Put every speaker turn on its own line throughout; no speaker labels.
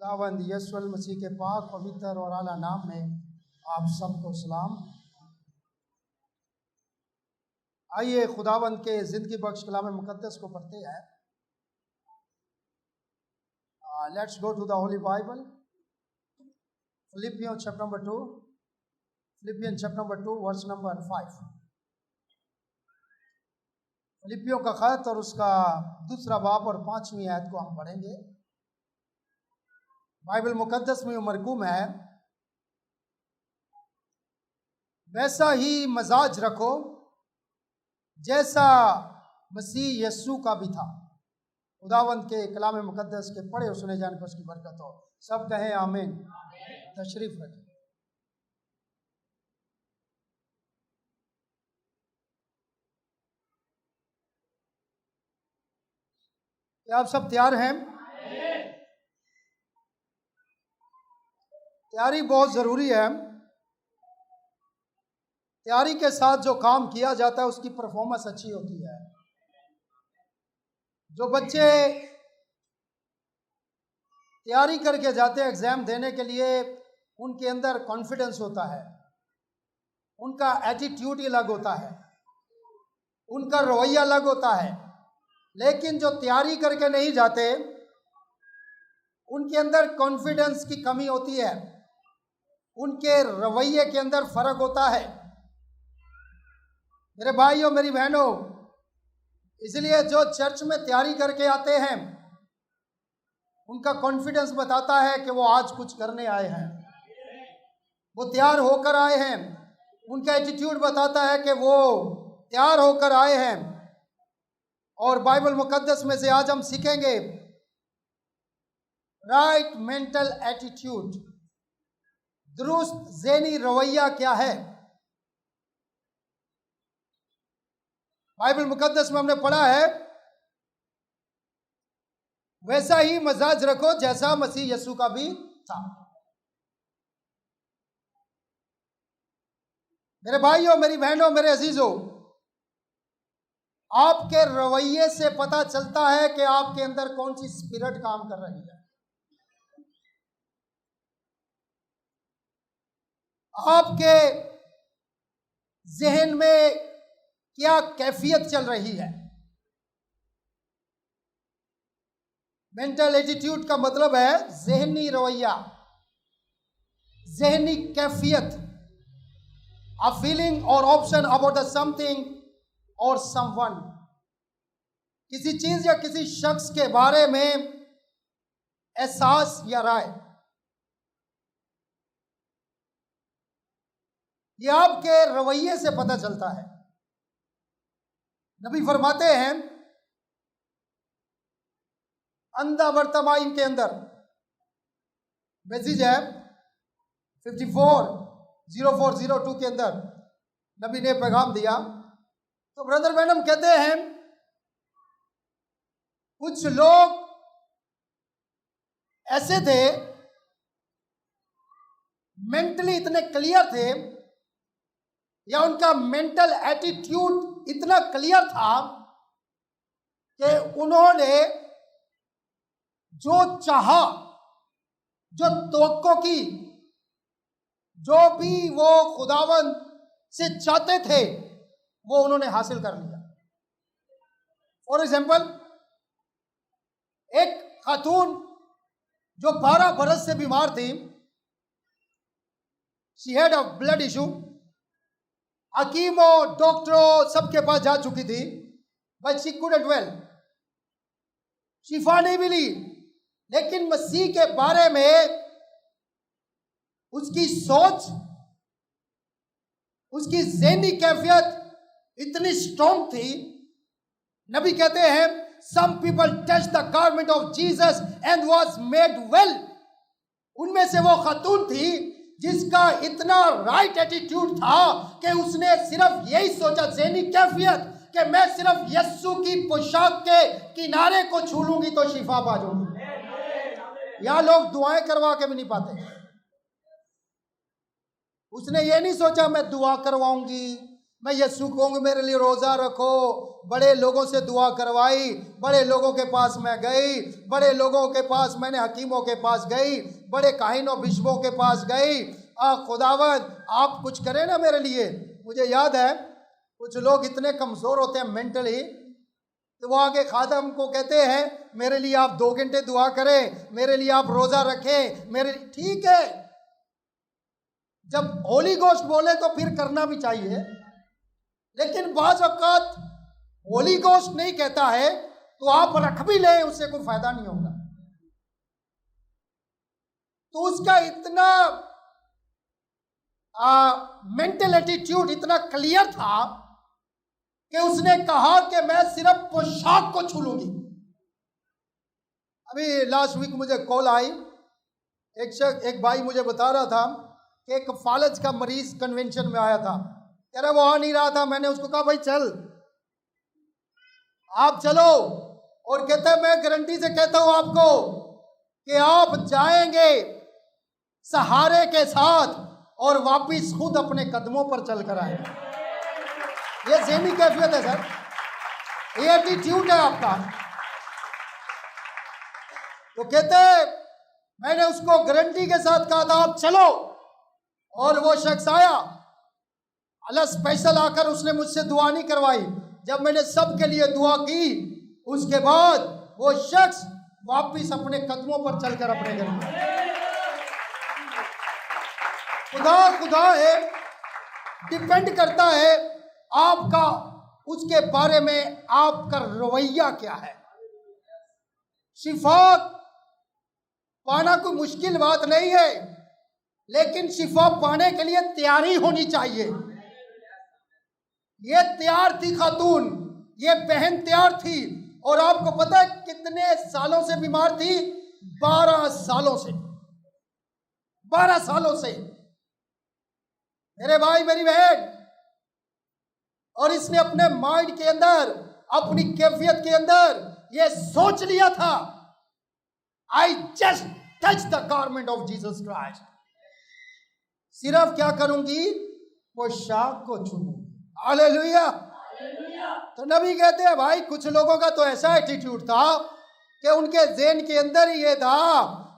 खुदावंद यीशु मसीह के पाक पवित्र और आला नाम में आप सबको सलाम। आइए खुदावंद के ज़िंदगी बख्श कलाम मुकद्दस को पढ़ते हैं। Let's go to the Holy Bible. Philippian chapter number 2, Philippian chapter number 2 verse number 5। फिलिपियों का खत और उसका दूसरा बाब और 5वीं आयत को हम पढ़ेंगे। बाइबल मुकद्दस में मरकूम है, वैसा ही मजाज रखो जैसा मसीह यस्सु का भी था। खुदावंद के कलाम मुकद्दस के पढ़े और सुने जाने पर उसकी बरकत हो। सब कहें आमीन। तशरीफ रखें। क्या आप सब तैयार हैं? तैयारी बहुत ज़रूरी है। तैयारी के साथ जो काम किया जाता है उसकी परफॉर्मेंस अच्छी होती है। जो बच्चे तैयारी करके जाते हैं एग्ज़ाम देने के लिए, उनके अंदर कॉन्फिडेंस होता है, उनका एटीट्यूड अलग होता है, उनका रवैया अलग होता है। लेकिन जो तैयारी करके नहीं जाते, उनके अंदर कॉन्फिडेंस की कमी होती है, उनके रवैये के अंदर फर्क होता है। मेरे भाइयों मेरी बहनों, इसलिए जो चर्च में तैयारी करके आते हैं उनका कॉन्फिडेंस बताता है कि वो आज कुछ करने आए हैं, वो तैयार होकर आए हैं। उनका एटीट्यूड बताता है कि वो तैयार होकर आए हैं। और बाइबल मुकद्दस में से आज हम सीखेंगे राइट मेंटल एटीट्यूड, दुरुस्त ज़हनी रवैया क्या है। बाइबल मुकद्दस में हमने पढ़ा है, वैसा ही मजाज रखो जैसा मसीह यस्सु का भी था। मेरे भाइयों मेरी बहनों मेरे अजीजों, आपके रवैये से पता चलता है कि आपके अंदर कौन सी स्पिरिट काम कर रही है। आपके जहन में क्या कैफियत चल रही है। मेंटल एटीट्यूड का मतलब है जहनी रवैया, जहनी कैफियत, अ फीलिंग और ऑप्शन अबाउट द समथिंग और समवन। किसी चीज या किसी शख्स के बारे में एहसास या राय, यह आपके रवैये से पता चलता है। नबी फरमाते हैं, अंधा वर्तमान के अंदर मैसेज है 540402 के अंदर नबी ने पैगाम दिया। तो ब्रदर मैडम कहते हैं, कुछ लोग ऐसे थे, मेंटली इतने क्लियर थे, या उनका मेंटल एटीट्यूड इतना क्लियर था कि उन्होंने जो चाहा, जो तवक्को की, जो भी वो खुदावंद से चाहते थे, वो उन्होंने हासिल कर लिया। फॉर एग्जाम्पल, एक खातून जो 12 बरस से बीमार थी, she had a blood issue, हकीमों डॉक्टरों सबके पास जा चुकी थी, बट शी कुडंट वेल, शिफा नहीं मिली। लेकिन मसीह के बारे में उसकी सोच, उसकी ज़हनी कैफियत इतनी स्ट्रॉन्ग थी। नबी कहते हैं, some people touch the garment of Jesus and was made well. उनमें से वो खातून थी जिसका इतना राइट एटीट्यूड था कि उसने सिर्फ यही सोचा, ज़हनी कैफियत, कि मैं सिर्फ यस्सु की पोशाक के किनारे को छू लूंगी तो शिफा पा जाऊंगी। यहाँ लोग दुआएं करवा के भी नहीं पाते। उसने ये नहीं सोचा मैं दुआ करवाऊंगी, मैं यीशु कहूँगा मेरे लिए रोज़ा रखो। बड़े लोगों से दुआ करवाई, बड़े लोगों के पास मैं गई, बड़े लोगों के पास मैंने हकीमों के पास गई, बड़े काहिनों बिशपों के पास गई। खुदावंद आप कुछ करें ना मेरे लिए। मुझे याद है कुछ लोग इतने कमज़ोर होते हैं मेंटली, तो वो आगे खादम को कहते हैं मेरे लिए आप 2 घंटे दुआ करें, मेरे लिए आप रोज़ा रखें, मेरे लिए। ठीक है, जब होली गोस्ट बोले तो फिर करना भी चाहिए, लेकिन बाज़ औक़ात होली गोस्ट नहीं कहता है तो आप रख भी लें, उससे कोई फायदा नहीं होगा। तो उसका इतना मेंटल एटीट्यूड इतना क्लियर था कि उसने कहा कि मैं सिर्फ पोशाक को छू लूंगी। अभी लास्ट वीक मुझे कॉल आई, एक भाई मुझे बता रहा था कि एक फालज का मरीज कन्वेंशन में आया था, कह रहा वो आ नहीं रहा था। मैंने उसको कहा भाई चल, आप चलो। और कहता है मैं गारंटी से कहता हूं आपको कि आप जाएंगे सहारे के साथ और वापिस खुद अपने कदमों पर चल कर आएंगे। ये ज़हनी कैफियत है सर, ये एटीट्यूड है आपका। तो कहते हैं मैंने उसको गारंटी के साथ कहा था आप चलो, और वो शख्स आया। अल्लाह स्पेशल आकर उसने मुझसे दुआ नहीं करवाई। जब मैंने सबके लिए दुआ की, उसके बाद वो शख्स वापिस अपने कदमों पर चलकर अपने घर में। खुदा है, डिपेंड करता है आपका उसके बारे में आपका रवैया क्या है। शिफा पाना कोई मुश्किल बात नहीं है, लेकिन शिफा पाने के लिए तैयारी होनी चाहिए। ये तैयार थी खातून, ये बहन तैयार थी, और आपको पता है कितने सालों से बीमार थी? 12 सालों से। 12 सालों से मेरे भाई मेरी बहन। और इसने अपने माइंड के अंदर, अपनी कैफियत के अंदर ये सोच लिया था, I just touch the garment of Jesus Christ. सिर्फ क्या करूंगी? पोशाक को छूऊंगी। हालेलुया। तो नबी कहते हैं भाई कुछ लोगों का तो ऐसा एटीट्यूड था कि उनके ज़हन के अंदर ये था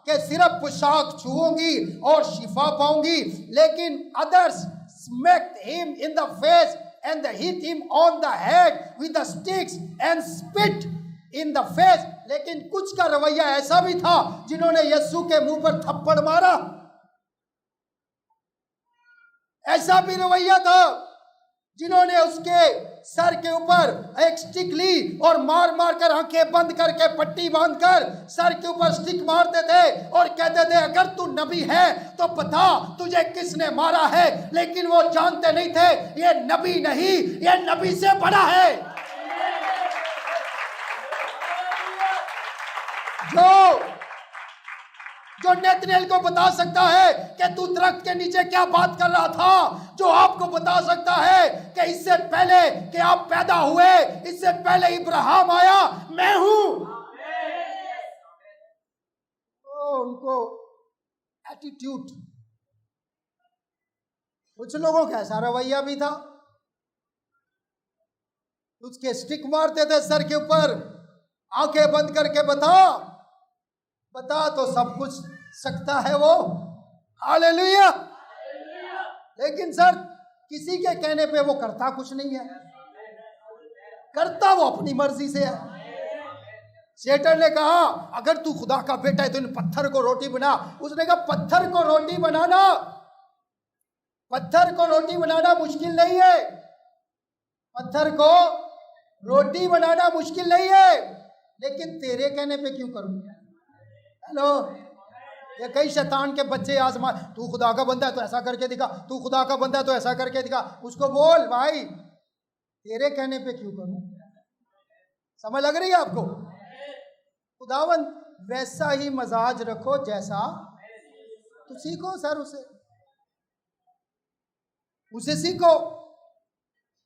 कि सिर्फ पोशाक छूऊंगी और शिफा पाऊंगी, लेकिन others smacked him in the face and hit him on the head with the sticks and spit in the face। लेकिन कुछ का रवैया ऐसा भी था जिन्होंने यीशु के मुंह पर थप्पड़ मारा। ऐसा भी रवैया था जिन्होंने उसके सर के ऊपर एक स्टिक ली और मार मार कर आंखें बंद करके पट्टी बांधकर सर के ऊपर स्टिक मारते थे और कहते थे अगर तू नबी है तो बता तुझे किसने मारा है। लेकिन वो जानते नहीं थे ये नबी नहीं, ये नबी से बड़ा है। जो नेतनेल को बता सकता है कि तू दरख्त के नीचे क्या बात कर रहा था, जो आपको बता सकता है कि इससे पहले कि आप पैदा हुए, इससे पहले इब्राहिम आया, मैं हूं। तो उनको एटीट्यूड, कुछ लोगों का ऐसा रवैया भी था, उसके स्टिक मारते थे सर के ऊपर, आंखें बंद करके बता तो सब कुछ सकता है वो। हालेलुया। लेकिन सर किसी के कहने पे वो करता कुछ नहीं है, करता वो अपनी मर्जी से है। शैतान ने कहा अगर तू खुदा का बेटा है तो इन पत्थर को रोटी बना। उसने कहा पत्थर को रोटी बनाना मुश्किल नहीं है, पत्थर को रोटी बनाना मुश्किल नहीं है, लेकिन तेरे कहने पे क्यों करूं? हेलो, ये कई शैतान के बच्चे आजमा, तू खुदा का बंदा है तो ऐसा करके दिखा, तू खुदा का बंदा है तो ऐसा करके दिखा। उसको बोल भाई तेरे कहने पे क्यों करूं? समझ लग रही है आपको? खुदावन वैसा ही मजाज रखो जैसा तो सीखो सर, उसे सीखो।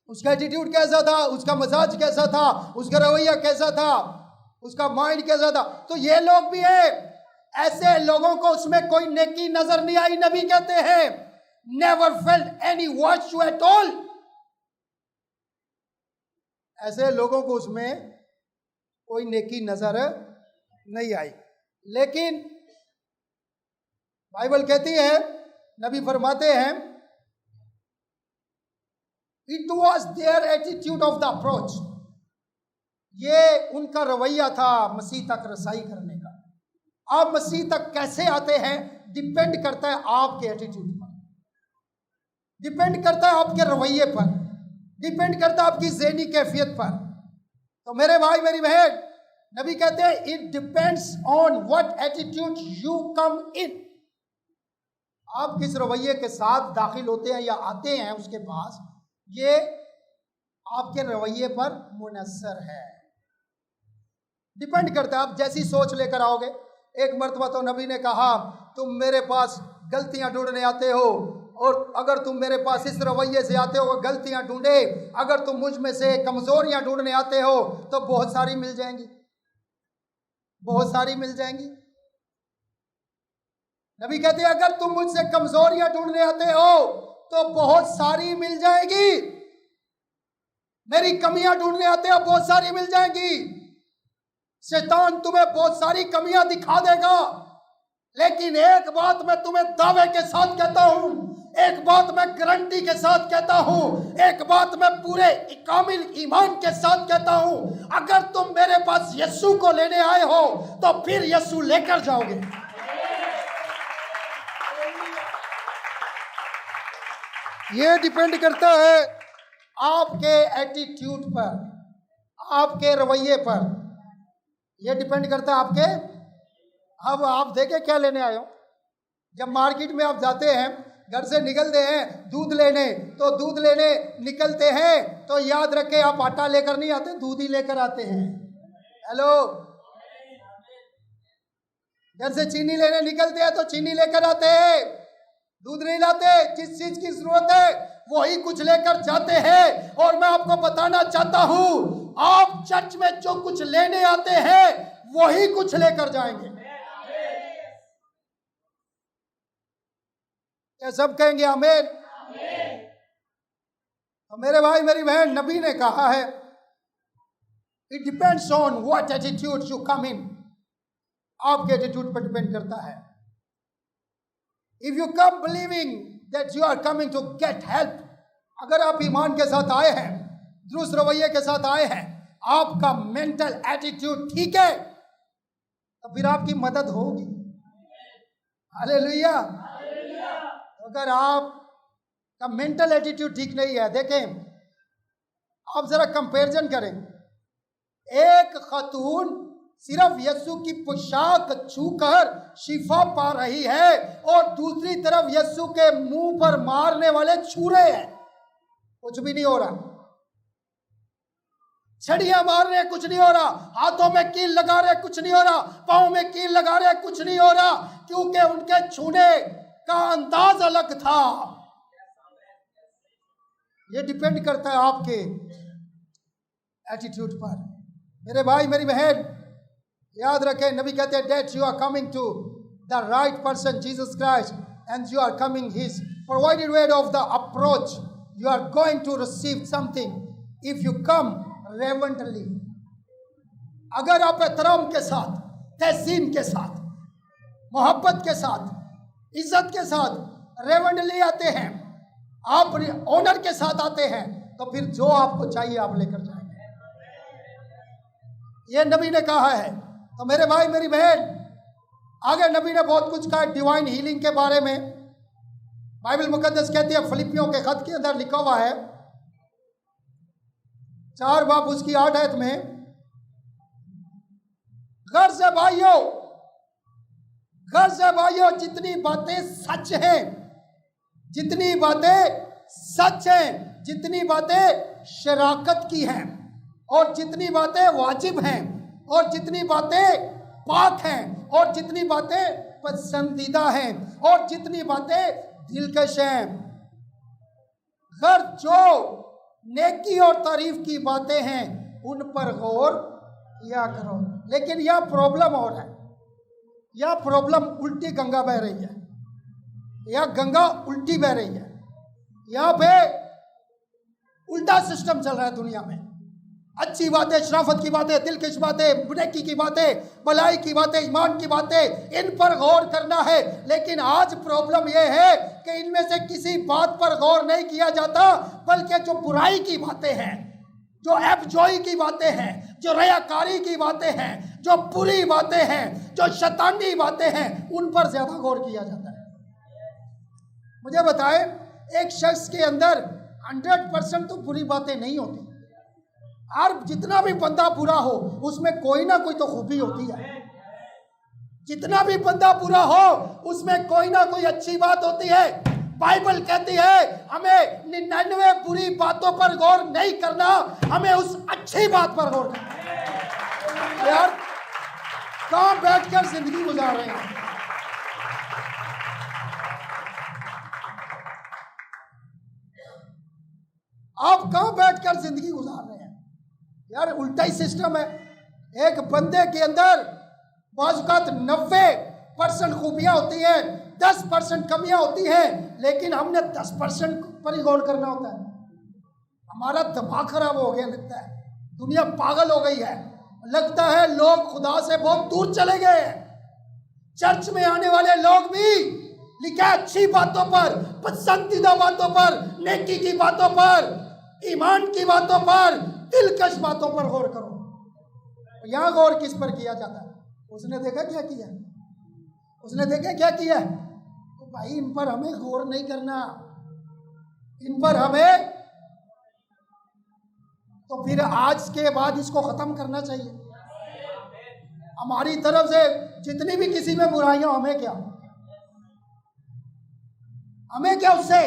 उसका एटीट्यूड कैसा था, उसका मजाज कैसा था, उसका रवैया कैसा था, उसका माइंड कैसा था। तो ये लोग भी है, ऐसे लोगों को उसमें कोई नेकी नजर नहीं आई। नबी कहते हैं never felt any virtue at all. ऐसे लोगों को उसमें कोई नेकी नजर नहीं आई। लेकिन बाइबल कहती है, नबी फरमाते हैं, it was their attitude of the approach, ये उनका रवैया था मसीह तक रसाई करने का। आप मसीह तक कैसे आते हैं डिपेंड करता है आपके एटीट्यूड पर, डिपेंड करता है आपके रवैये पर, डिपेंड करता है आपकी ज़हनी कैफियत पर। तो मेरे भाई मेरी बहन, नबी कहते हैं it depends on what attitude you come in. आप किस रवैये के साथ दाखिल होते हैं या आते हैं उसके पास, ये आपके रवैये पर मुनस्सर है, डिपेंड करता है। आप जैसी सोच लेकर आओगे। एक मर्तबा तो नबी ने कहा, तुम मेरे पास गलतियां ढूंढने आते हो, और अगर तुम मेरे पास इस रवैये से आते हो गलतियां ढूंढे, अगर तुम मुझ में से कमजोरियां ढूंढने आते हो तो बहुत सारी मिल जाएंगी, बहुत सारी मिल जाएंगी। नबी कहते हैं अगर तुम मुझसे कमजोरियां ढूंढने आते हो तो बहुत सारी मिल जाएगी, मेरी कमियां ढूंढने आते हो बहुत सारी मिल जाएंगी। शैतान तुम्हें बहुत सारी कमियां दिखा देगा, लेकिन एक बात मैं तुम्हें दावे के साथ कहता हूं, एक बात मैं गारंटी के साथ कहता हूं, एक बात मैं पूरे कामिल ईमान के साथ कहता हूं, अगर तुम मेरे पास यीशु को लेने आए हो तो फिर यीशु लेकर जाओगे। ये डिपेंड करता है आपके एटीट्यूड पर, आपके रवैये पर, ये डिपेंड करता है आपके। अब आप देखें क्या लेने आए हो। जब मार्केट में आप जाते हैं, घर से निकलते हैं दूध लेने, तो दूध लेने निकलते हैं तो याद रखें आप आटा लेकर नहीं आते, दूध ही लेकर आते हैं। हेलो, घर से चीनी लेने निकलते हैं तो चीनी लेकर आते हैं, दूध नहीं लाते। जिस चीज की जरूरत है वही कुछ लेकर जाते हैं। और मैं आपको बताना चाहता हूं, आप चर्च में जो कुछ लेने आते हैं वही कुछ लेकर जाएंगे। क्या सब कहेंगे आमीन? तो मेरे भाई मेरी बहन, नबी ने कहा है it depends on what attitude you come in. आपके एटीट्यूड पर डिपेंड करता है। If you come believing that you are coming to get help, अगर आप ईमान के साथ आए हैं, दुरुस्त रवैये के साथ आए हैं, आपका मेंटल एटीट्यूड ठीक है, तो फिर आपकी मदद होगी। हालेलुया। अगर आपका मेंटल एटीट्यूड ठीक नहीं है, देखें आप जरा कंपैरिजन करें, एक खातून सिर्फ यीशु की पोशाक छूकर शिफा पा रही है और दूसरी तरफ यीशु के मुंह पर मारने वाले छुरे हैं, कुछ भी नहीं हो रहा। छड़ियां मार रहे, कुछ नहीं हो रहा। हाथों में कील लगा रहे, कुछ नहीं हो रहा। पांव में कील लगा रहे, कुछ नहीं हो रहा, क्योंकि उनके छूने का अंदाज अलग था। ये डिपेंड करता है आपके एटीट्यूड पर। मेरे भाई मेरी बहन, याद रखें, नबी कहते हैं that you are coming to the right person Jesus Christ and you are coming his provided way of the approach. You are going to receive something if you come reverently. अगर आप एहतराम के साथ, तहसीन के साथ, मोहब्बत के साथ, इज्जत के साथ रेवरेंटली आते हैं, आप ऑनर के साथ आते हैं, तो फिर जो आपको चाहिए आप लेकर जाएंगे। ये नबी ने कहा है। तो मेरे भाई मेरी बहन, आगे नबी ने बहुत कुछ कहा डिवाइन हीलिंग के बारे में। बाइबल मुकद्दस कहती है, फिलिपियों के खत के अंदर लिखा हुआ है 4 बाब उसकी 8 आयत में, गर्ज है भाइयों, गर्ज है भाइयों, जितनी बातें सच हैं, जितनी बातें सच हैं, जितनी बातें शराकत की हैं, और जितनी बातें वाजिब हैं, और जितनी बातें पाक हैं, और जितनी बातें पसंदीदा हैं, और जितनी बातें दिलकश हैं, घर जो नेकी और तारीफ की बातें हैं उन पर गौर किया करो। लेकिन यह प्रॉब्लम हो रहा है, यह प्रॉब्लम उल्टी गंगा बह रही है, यह गंगा उल्टी बह रही है। यहाँ पे उल्टा सिस्टम चल रहा है दुनिया में। अच्छी बातें, शराफत की बातें, दिलकश बातें, नेकी की बातें, भलाई की बातें, ईमान की बातें, इन पर गौर करना है। लेकिन आज प्रॉब्लम यह है कि इनमें से किसी बात पर गौर नहीं किया जाता, बल्कि जो बुराई की बातें हैं, जो एबजॉई की बातें हैं, जो रयाकारी की बातें हैं, जो बुरी बातें हैं, जो शैतानी बातें हैं, उन पर ज्यादा गौर किया जाता है। मुझे बताएं, एक शख्स के अंदर 100% तो बुरी बातें नहीं होती। और जितना भी बंदा बुरा हो, उसमें कोई ना कोई तो खूबी होती है। जितना भी बंदा बुरा हो, उसमें कोई ना कोई अच्छी बात होती है। बाइबल कहती है हमें 99 बुरी बातों पर गौर नहीं करना, हमें उस अच्छी बात पर गौर करना। यार, कहां बैठकर जिंदगी गुजार रहे हैं? आप कहां बैठकर जिंदगी गुजार रहे हैं? यार, उल्टा ही सिस्टम है। एक बंदे के अंदर बाज़-औक़ात 90% खूबियां होती हैं, 10% कमियां होती हैं, लेकिन हमने 10% पर ही गौर करना होता है। हमारा दिमाग खराब हो गया लगता है, दुनिया पागल हो गई है। लगता है लोग खुदा से बहुत दूर चले गए हैं। चर्च में आने वाले लोग भी लिखा अच्छी बातों पर, पसंदीदा बातों पर, नेकी की बातों पर, ईमान की बातों पर, दिलकश बातों पर गौर करो। यहां गौर किस पर किया जाता है? उसने देखा क्या किया, उसने देखा क्या किया। तो भाई, इन पर हमें गौर नहीं करना, इन पर हमें तो फिर आज के बाद इसको खत्म करना चाहिए। हमारी तरफ से जितनी भी किसी में बुराइयां, हमें क्या, हमें क्या उससे?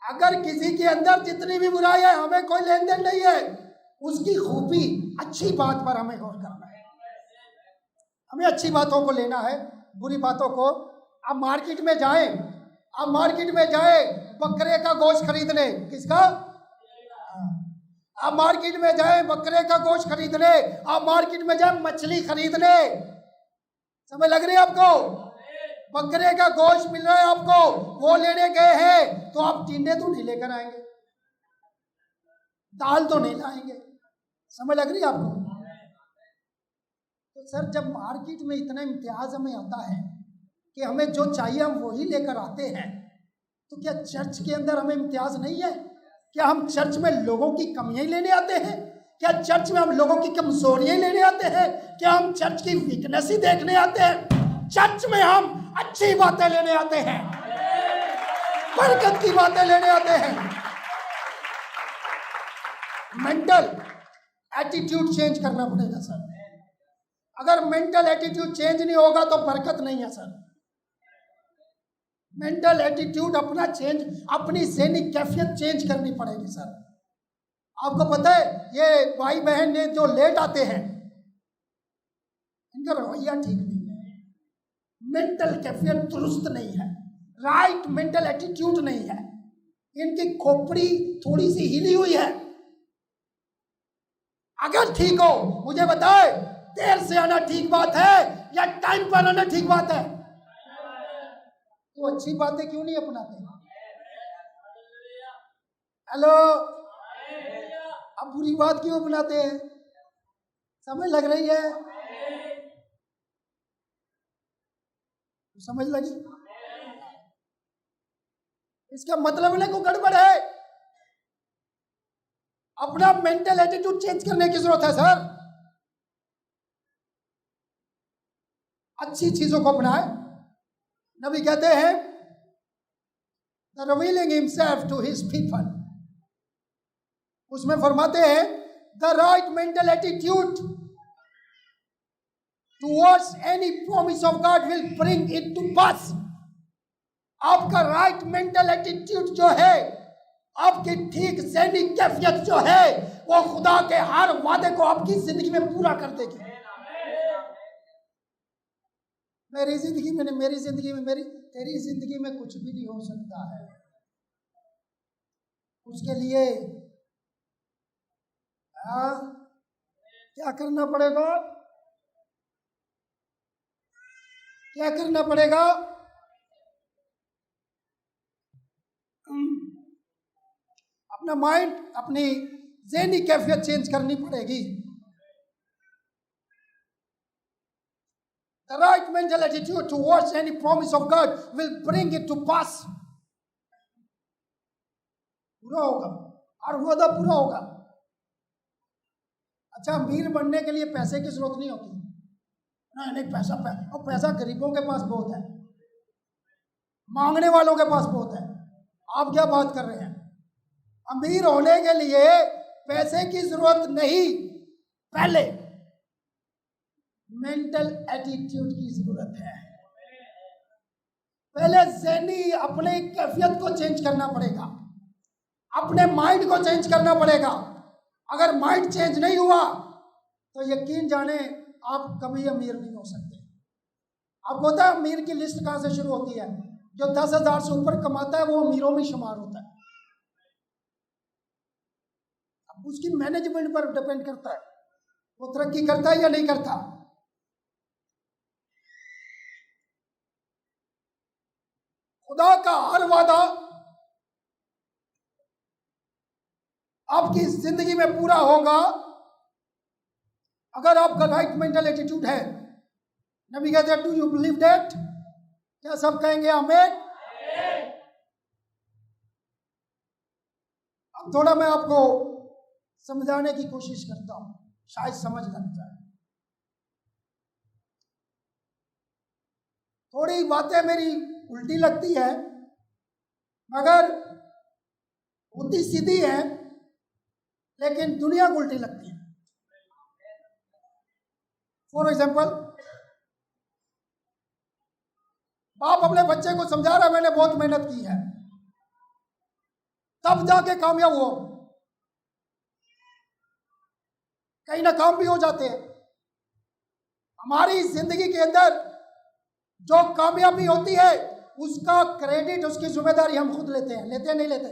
अगर किसी के अंदर जितनी भी बुराई है, हमें कोई लेन देन नहीं है। उसकी खूबी, अच्छी बात पर हमें गौर करना है। हमें अच्छी बातों को लेना है, बुरी बातों को। अब मार्केट में जाएं, अब मार्केट में जाए बकरे का गोश्त खरीदने। किसका? अब मार्केट में जाए बकरे का गोश्त खरीदने, अब मार्केट में जाए मछली खरीदने। समझ लग रही है आपको? बकरे का गोश्त मिल रहा है आपको, वो लेने गए हैं, तो आप टिंडे तो नहीं लेकर आएंगे, दाल तो नहीं लाएंगे। समझ लग रही है आपको? तो सर, जब मार्केट में इतना इम्तियाज हमें आता है कि हमें जो चाहिए हम वही लेकर आते हैं, तो क्या चर्च के अंदर हमें इम्तियाज नहीं है? क्या हम चर्च में लोगों की कमियां लेने आते हैं? क्या चर्च में हम लोगों की कमजोरियां लेने आते हैं? क्या हम चर्च की वीकनेस ही देखने आते हैं? चर्च में हम अच्छी बातें लेने आते हैं, बरकत की बातें लेने आते हैं। मेंटल एटीट्यूड चेंज करना पड़ेगा सर। अगर मेंटल एटीट्यूड चेंज नहीं होगा तो बरकत नहीं है सर। मेंटल एटीट्यूड अपना चेंज, अपनी ज़हनी कैफियत चेंज करनी पड़ेगी सर। आपको पता है, ये भाई बहन ने जो लेट आते हैं, इनका रवैया ठीक नहीं है, मेंटल कैफियत दुरुस्त नहीं है, राइट मेंटल एटीट्यूड नहीं है, इनकी खोपड़ी थोड़ी सी हिली हुई है। अगर ठीक हो, मुझे बताए, देर से आना ठीक बात है या टाइम पर आना ठीक बात है? तो अच्छी बातें क्यों नहीं अपनाते? हेलो, अब बुरी बात क्यों अपनाते हैं? समझ लग रही है? समझ लगी? इसका मतलब ना कोई गड़बड़ है। अपना मेंटल एटीट्यूड चेंज करने की जरूरत है सर। अच्छी चीजों को अपनाए। नबी कहते हैं, The revealing himself to his people, उसमें फरमाते हैं, the right mental attitude towards any promise of God will bring it to pass। आपका राइट मेंटल एटीट्यूड जो है, आपकी ठीक ज़हनी कैफियत जो है, वो खुदा के हर वादे को आपकी जिंदगी में पूरा कर देगी। मेरी जिंदगी में, तेरी जिंदगी में कुछ भी नहीं हो सकता है। उसके लिए क्या करना पड़ेगा? क्या करना पड़ेगा? अपना माइंड, अपनी ज़हनी कैफियत चेंज करनी पड़ेगी। The right mental attitude towards any promise of God will bring it to pass. पूरा होगा और वादा पूरा होगा। अच्छा, अमीर बनने के लिए पैसे की जरूरत नहीं होती। नहीं, पैसा गरीबों के पास बहुत है, मांगने वालों के पास बहुत है। आप क्या बात कर रहे हैं? अमीर होने के लिए पैसे की जरूरत नहीं, पहले मेंटल एटीट्यूड की जरूरत है। पहले ज़हनी अपने कैफियत को चेंज करना पड़ेगा, अपने माइंड को चेंज करना पड़ेगा। अगर माइंड चेंज नहीं हुआ तो यकीन जाने आप कभी अमीर नहीं हो सकते। आपको पता है अमीर की लिस्ट कहां से शुरू होती है? जो 10,000 से ऊपर कमाता है वो अमीरों में शुमार होता है। अब उसकी मैनेजमेंट पर डिपेंड करता है वो तरक्की करता है या नहीं करता। खुदा का हर वादा आपकी जिंदगी में पूरा होगा अगर आपका राइट मेंटल एटीट्यूड है। नबी कहते हैं, डू यू बिलीव दैट? क्या सब कहेंगे आमीन? अब थोड़ा मैं आपको समझाने की कोशिश करता हूं, शायद समझ लग जाए। थोड़ी बातें मेरी उल्टी लगती है मगर उल्टी सीधी है, लेकिन दुनिया को उल्टी लगती है। फॉर एग्जाम्पल, बाप अपने बच्चे को समझा रहा है, मैंने बहुत मेहनत की है, तब जाके कामयाब हो। कई नाकाम भी हो जाते हैं। हमारी जिंदगी के अंदर जो कामयाबी होती है उसका क्रेडिट, उसकी जिम्मेदारी हम खुद लेते हैं। लेते हैं नहीं लेते?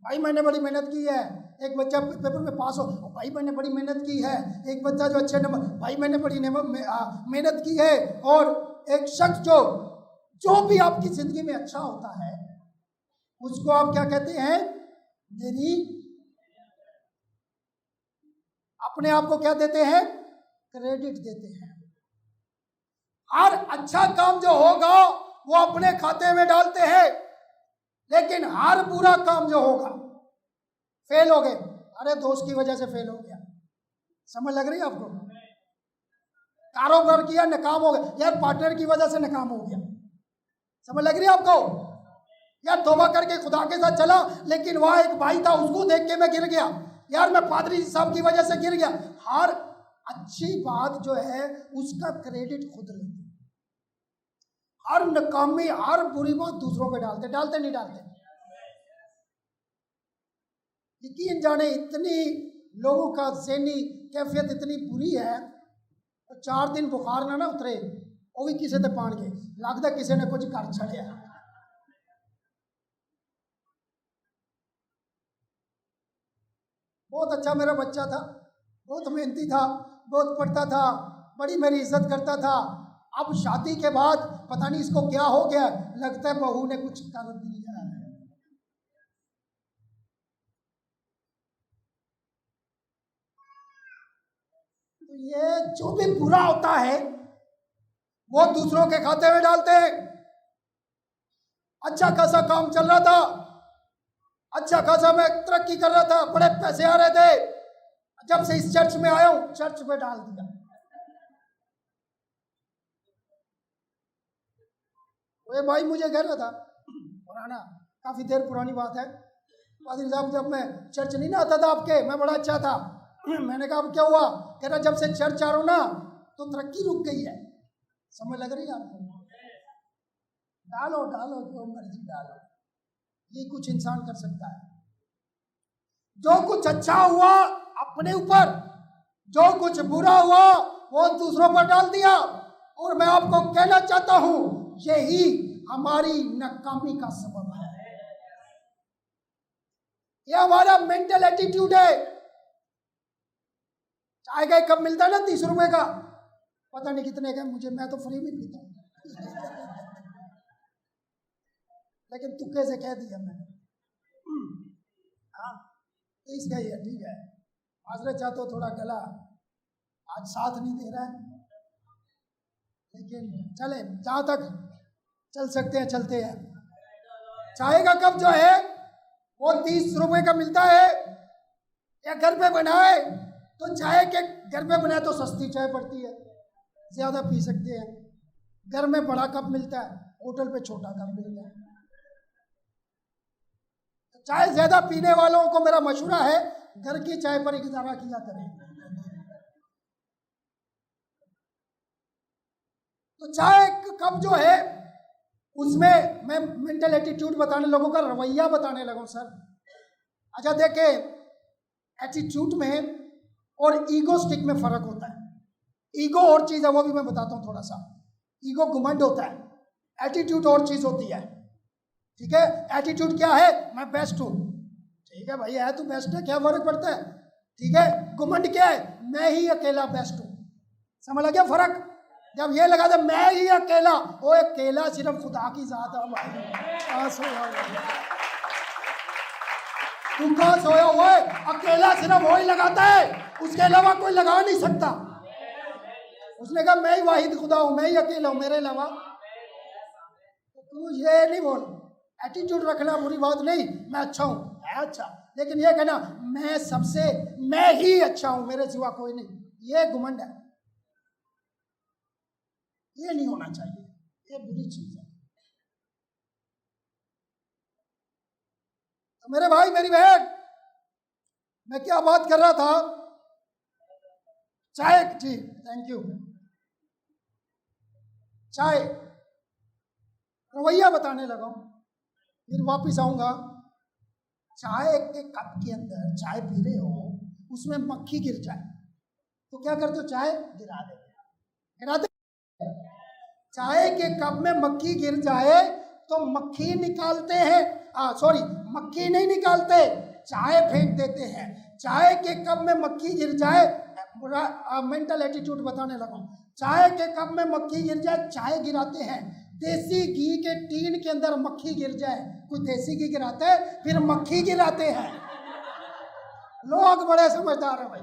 भाई मैंने बड़ी मेहनत की है, एक बच्चा पेपर में पास हो, भाई मैंने बड़ी मेहनत की है। एक बच्चा जो अच्छे नंबर, भाई मैंने बड़ी मेहनत की है। और एक शख्स जो भी आपकी जिंदगी में अच्छा होता है उसको आप क्या कहते हैं? मेरी, अपने आप को क्या देते हैं? क्रेडिट देते हैं। हर अच्छा काम जो होगा वो अपने खाते में डालते हैं, लेकिन हर बुरा काम जो होगा, फेल हो गए, अरे दोस्त की वजह से फेल हो गया, समझ लग रही है आपको? कारोबार किया, नाकाम हो गया, यार पार्टनर की वजह से नाकाम हो गया, समझ लग रही है आपको? यार तौबा करके खुदा के साथ चला, लेकिन वहां एक भाई था, उसको देख के मैं गिर गया, यार मैं पादरी साहब की वजह से गिर गया। हर अच्छी बात जो है उसका क्रेडिट खुद लेते, हर नाकामी, हर बुरी बात दूसरों पे डालते नहीं डालते। यकीन जाने इतनी लोगों का ज़हनी कैफियत इतनी बुरी है, तो 4 दिन बुखार ना उतरे वो भी किसी ते पान गए, लगता किसी ने कुछ कर छड़िया। बहुत अच्छा मेरा बच्चा था, बहुत मेहनती था, बहुत पढ़ता था, बड़ी मेरी इज्जत करता था। अब शादी के बाद पता नहीं इसको क्या हो गया, लगता है बहू ने कुछ कर दिया है। तो ये जो भी बुरा होता है वो दूसरों के खाते में डालते हैं। अच्छा खासा काम चल रहा था, अच्छा खासा मैं तरक्की कर रहा था, बड़े पैसे आ रहे थे, जब से इस चर्च में आया हूं चर्च में डाल दिया। वो भाई मुझे कह रहा था, पुराना, काफी देर पुरानी बात है, पादरी साहब जब मैं चर्च नहीं ना आता था आपके, मैं बड़ा अच्छा था। मैंने कहा अब क्या हुआ? कह रहा जब से चर्च आ रहा हूं ना तो तरक्की रुक गई है। समझ लग रही है आपको? डालो डालो जो मर्जी डालो, ये कुछ इंसान कर सकता है। जो कुछ अच्छा हुआ अपने ऊपर, जो कुछ बुरा हुआ वो दूसरों पर डाल दिया। और मैं आपको कहना चाहता हूं यही हमारी नाकामी का सबब है, ये हमारा मेंटल एटीट्यूड है। चाय का कप मिलता है ना 30 रुपए का, पता नहीं कितने का, मुझे, मैं तो फ्री में पीता हूं लेकिन तुक्के से कह दिया मैंने। हाँ, इसका ये ठीक है, माजरत चाहते हो, थोड़ा गला आज साथ नहीं दे रहा है, लेकिन चले जहाँ तक चल सकते हैं चलते हैं। चाय का कप जो है वो 30 रुपए का मिलता है, या घर पे बनाए तो चाय के घर पे बनाए तो सस्ती चाय पड़ती है, ज्यादा पी सकते हैं। घर में बड़ा कप मिलता है, होटल पे छोटा कप मिलता है। तो चाय ज्यादा पीने वालों को मेरा मशवरा है घर की चाय पर गुजारा किया करें। तो चाय का कप जो है उसमें मैं मेंटल एटीट्यूड बताने, लोगों का रवैया बताने लगा सर। अच्छा देखे, एटीट्यूड में और ईगोस्टिक में फर्क होता है। ईगो और चीज है, वो भी मैं बताता हूं थोड़ा सा। ईगो घमंड होता है, एटीट्यूड और चीज होती है। ठीक है, एटीट्यूड क्या है? मैं बेस्ट हूं। ठीक है भाई, है तू बेस्ट है, क्या फर्क पड़ता है? ठीक है, घमंड क्या है? मैं ही अकेला बेस्ट हूं। समझ लग गया फर्क? जब ये लगा था मैं ही अकेला, वो अकेला सिर्फ खुदा की जात है भाई। कहां सोया हुआ, तू कहां सोया हुआ है? अकेला सिर्फ वो ही लगाता है, उसके अलावा कोई लगा नहीं सकता। उसने कहा मैं ही वाहिद खुदा हूं, मैं ही अकेला हूं, मेरे अलावा। तू ये नहीं बोल, एटीट्यूड रखना बुरी बात नहीं, मैं अच्छा हूं, है अच्छा, लेकिन ये कहना मैं सबसे, मैं ही अच्छा हूं, मेरे सिवा कोई नहीं, ये घमंड है। ये नहीं होना चाहिए, ये बुरी चीज है। तो मेरे भाई मेरी बहन, मैं क्या बात कर रहा था? चाय, जी थैंक यू। चाय रवैया बताने लगा, फिर वापिस आऊंगा। चाय के कप के अंदर चाय पी रहे हो, उसमें मक्खी गिर जाए तो क्या करते हो? चाय गिरा देते, गिराते। चाय के कप में मक्खी गिर जाए तो मक्खी निकालते हैं, सॉरी मक्खी नहीं निकालते, चाय फेंक देते हैं। चाय के कप में मक्खी गिर जाए, मेंटल एटीट्यूड बताने लगा। चाय के कप में मक्खी गिर जाए, चाय गिराते हैं। देसी घी के टीन के अंदर मक्खी गिर जाए, कोई देसी घी गिराते है, फिर मक्खी गिराते हैं। लोग बड़े समझदार हैं भाई,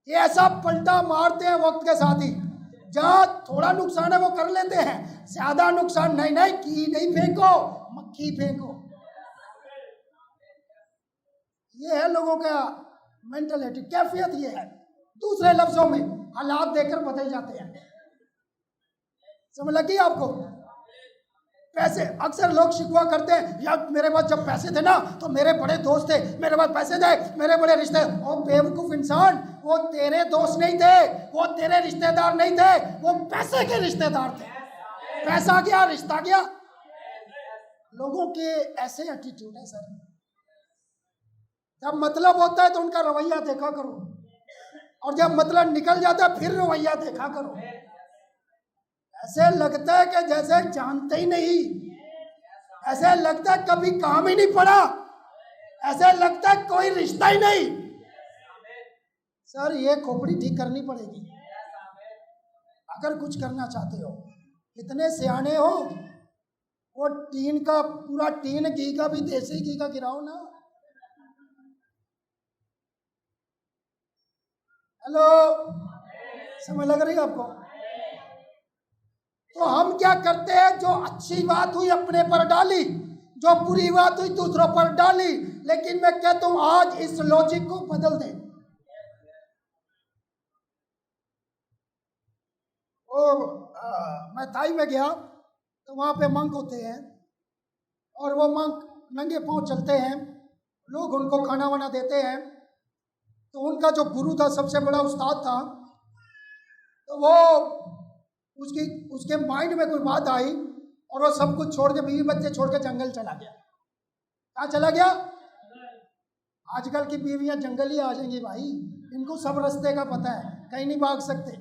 ये ऐसा पलटा मारते हैं वक्त के साथ ही। जहां थोड़ा नुकसान है वो कर लेते हैं, ज्यादा नुकसान नहीं, नहीं घी नहीं फेंको, मक्खी फेंको। ये है लोगों का मेंटलिटी, कैफियत ये है। दूसरे लफ्जों में हालात देखकर बदल जाते हैं। समझ लगी आपको? पैसे, अक्सर लोग शिकवा करते हैं, यार मेरे पास जब पैसे थे ना तो मेरे बड़े दोस्त थे, मेरे पास पैसे थे, मेरे बड़े रिश्ते। और बेवकूफ इंसान, वो तेरे दोस्त नहीं थे, वो तेरे रिश्तेदार नहीं थे, वो पैसे के रिश्तेदार थे। पैसा गया, रिश्ता गया। लोगों के ऐसे एटीट्यूड है सर। जब मतलब होता है तो उनका रवैया देखा करो, और जब मतलब निकल जाता है फिर रवैया देखा करो। ऐसे लगता है कि जैसे जानते ही नहीं, ऐसे लगता है कभी काम ही नहीं पड़ा, ऐसे लगता है कोई रिश्ता ही नहीं। सर ये खोपड़ी ठीक करनी पड़ेगी अगर कुछ करना चाहते हो। इतने सियाने हो, वो टीन का पूरा टीन घी का भी देसी घी का गिराओ ना। हेलो, समझ लग रही है आपको? तो हम क्या करते हैं, जो अच्छी बात हुई अपने पर डाली, जो बुरी बात हुई दूसरों पर डाली। लेकिन मैं कहता हूं आज इस लॉजिक को बदल दें। मैं थाई में गया तो वहां पे मंक होते हैं, और वो मंक नंगे पांव चलते हैं, लोग उनको खाना वाना देते हैं। तो उनका जो गुरु था, सबसे बड़ा उस्ताद था, तो वो उसके माइंड में कोई बात आई और वो सब कुछ छोड़ के, बीवी बच्चे छोड़ के जंगल चला गया। कहाँ चला गया? आजकल की बीवियां जंगल ही आ जाएंगी भाई, इनको सब रास्ते का पता है, कहीं नहीं भाग सकते।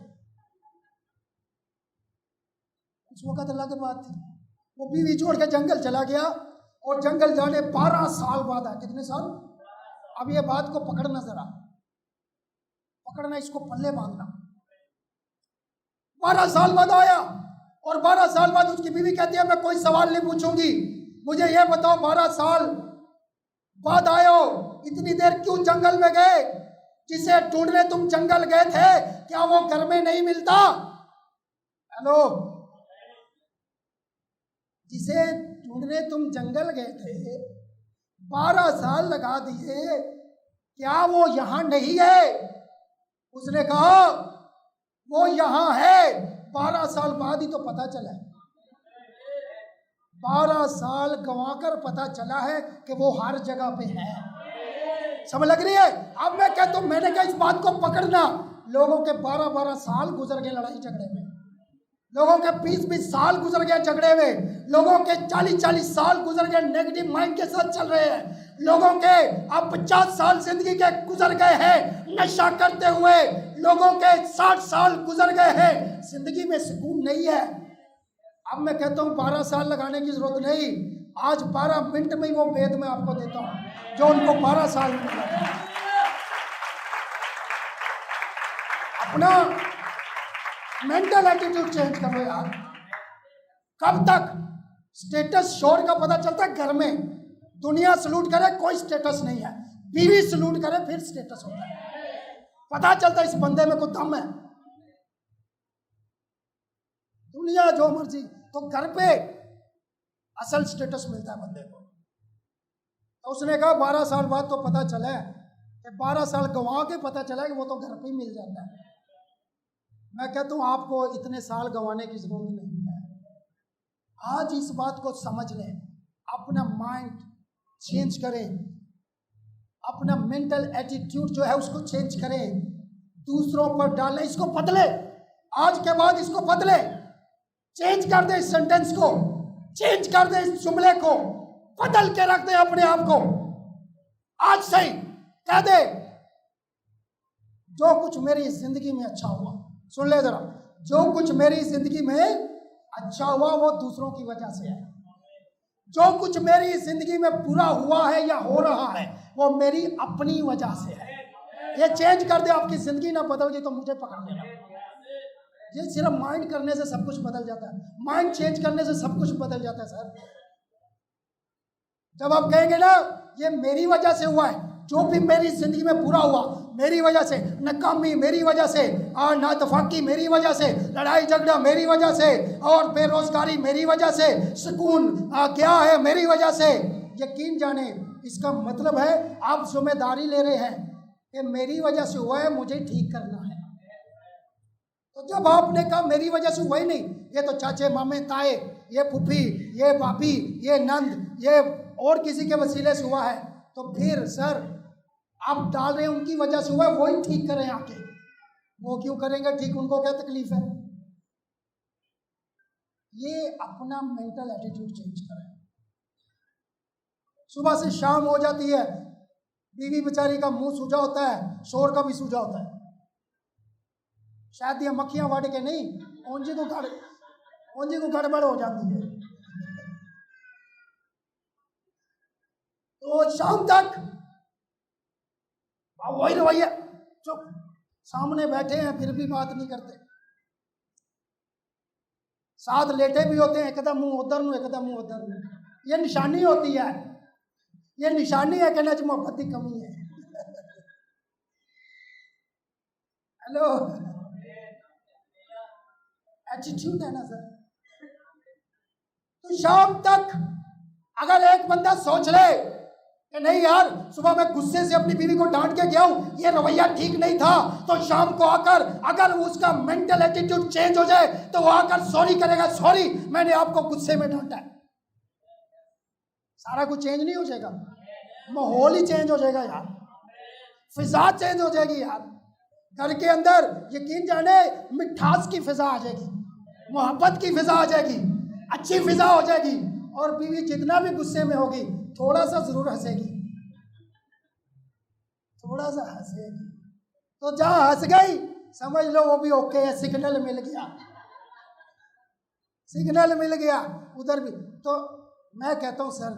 उस वक्त अलग बात थी। वो बीवी छोड़ के जंगल चला गया, और जंगल जाने 12 साल बाद आया। कितने साल? अब ये बात को पकड़ना, जरा पकड़ना, इसको पल्ले बांधना। 12 साल बाद आया, और 12 साल बाद उसकी बीवी कहती है मैं कोई सवाल नहीं पूछूंगी, मुझे ये बताओ 12 साल बाद आयो, इतनी देर क्यों जंगल में गए? जिसे ढूंढने तुम जंगल गए थे, क्या वो घर में नहीं मिलता? हेलो, जिसे ढूंढने तुम जंगल गए थे, 12 साल लगा दिए, क्या वो यहां नहीं है? उसने कहा वो यहां है। 12 साल बाद ही तो पता चला, 12 साल गंवाकर पता चला है कि वो हर जगह पे है। समझ लग रही है? अब मैं कहता हूं, मैंने कहा इस बात को पकड़ना। लोगों के 12-12 साल गुजर गए लड़ाई झगड़े में, लोगों के 20-20 साल गुजर गए झगड़े में, लोगों के 40-40 साल गुजर गए नेगेटिव माइंड के साथ चल रहे हैं, लोगों के अब 50 साल जिंदगी के गुजर गए हैं नशा करते हुए, लोगों के 60 साल गुजर गए हैं, जिंदगी में सुकून नहीं है। अब मैं कहता हूं 12 साल लगाने की जरूरत नहीं, आज 12 मिनट में ही वो वेद मैं आपको देता हूं जो उनको 12 साल में लगा। अपना मेंटल एटीट्यूड चेंज करो यार। कब तक स्टेटस शोर का पता चलता है घर में, दुनिया सलूट करे कोई स्टेटस नहीं है, बीवी सलूट करे फिर स्टेटस होता है, पता चलता है इस बंदे में कोई दम है। दुनिया जो मर्जी, तो घर पे असल स्टेटस मिलता है बंदे को। तो उसने कहा 12 साल बाद तो पता चला है कि 12 साल गंवा के पता चला कि वो तो घर पे ही मिल जाता है। मैं कहता हूं आपको इतने साल गंवाने की जरूरत नहीं है। आज इस बात को समझ लें, अपना माइंड चेंज करें, अपना मेंटल एटीट्यूड जो है उसको चेंज करें, दूसरों पर डालें, इसको बदले। आज के बाद इसको बदले, चेंज कर दे, इस सेंटेंस को चेंज कर दे, इस जुमले को बदल के रख दे अपने आप को। आज से ही कह दे जो कुछ मेरी जिंदगी में अच्छा हुआ, सुन ले जरा, जो कुछ मेरी जिंदगी में अच्छा हुआ वो दूसरों की वजह से है, जो कुछ मेरी जिंदगी में बुरा हुआ है या हो रहा है वो मेरी अपनी वजह से है। ये चेंज कर दे, आपकी जिंदगी ना बदल गई तो मुझे पकड़ लेना। ये सिर्फ माइंड करने से सब कुछ बदल जाता है, माइंड चेंज करने से सब कुछ बदल जाता है सर। जब आप कहेंगे ना ये मेरी वजह से हुआ है, जो भी मेरी जिंदगी में बुरा हुआ मेरी वजह से, नाकामी मेरी वजह से, और नातफाकी मेरी वजह से, लड़ाई झगड़ा मेरी वजह से, और बेरोजगारी मेरी वजह से, सुकून क्या है मेरी वजह से। यकीन जाने इसका मतलब है आप जिम्मेदारी ले रहे हैं कि मेरी वजह से हुआ है, मुझे ठीक करना है। तो जब आपने कहा मेरी वजह से हुआ ही नहीं, ये तो चाचे मामे ताए, ये फूफी, ये भाभी, ये नंद, ये और किसी के वसीले से हुआ है, तो फिर सर आप डाल रहे हैं उनकी वजह से हुआ है, वो ही ठीक करें आके। वो क्यों करेंगे ठीक, उनको क्या तकलीफ है? ये अपना मेंटल एटीट्यूड चेंज करें। सुबह से शाम हो जाती है, बीवी बेचारी का मुंह सूजा होता है, शोर का भी सूजा होता है। शायद ये मक्खियां वाड़ के नहीं, ओंजी को गड़बड़ हो जाती है। तो शाम तक वही रवैया, चुप, सामने बैठे हैं फिर भी बात नहीं करते, साथ लेटे भी होते हैं, एकदम मुंह उधर एकदम मुंह उधर। ये निशानी होती है, ये निशानी है कि ना मोहब्बत की कमी है। हेलो, एटीट्यूड है ना सर। तो शाम तक अगर एक बंदा सोच ले कि नहीं यार सुबह मैं गुस्से से अपनी बीवी को डांट के गया हूं, ये रवैया ठीक नहीं था, तो शाम को आकर अगर उसका मेंटल एटीट्यूड चेंज हो जाए तो वो आकर सॉरी करेगा, सॉरी मैंने आपको गुस्से में डांटा है। सारा कुछ चेंज नहीं हो जाएगा, माहौल ही चेंज हो जाएगा यार, फिजा चेंज हो जाएगी यार। घर के अंदर यकीन जाने मिठास की फिजा आ जाएगी, मोहब्बत की फिजा आ जाएगी, अच्छी फिजा हो जाएगी, और बीवी जितना भी गुस्से में होगी थोड़ा सा जरूर हंसेगी, थोड़ा सा हंसेगी, तो जहां हंस गई समझ लो वो भी ओके है, सिग्नल मिल गया, सिग्नल मिल गया उधर भी। तो मैं कहता हूं सर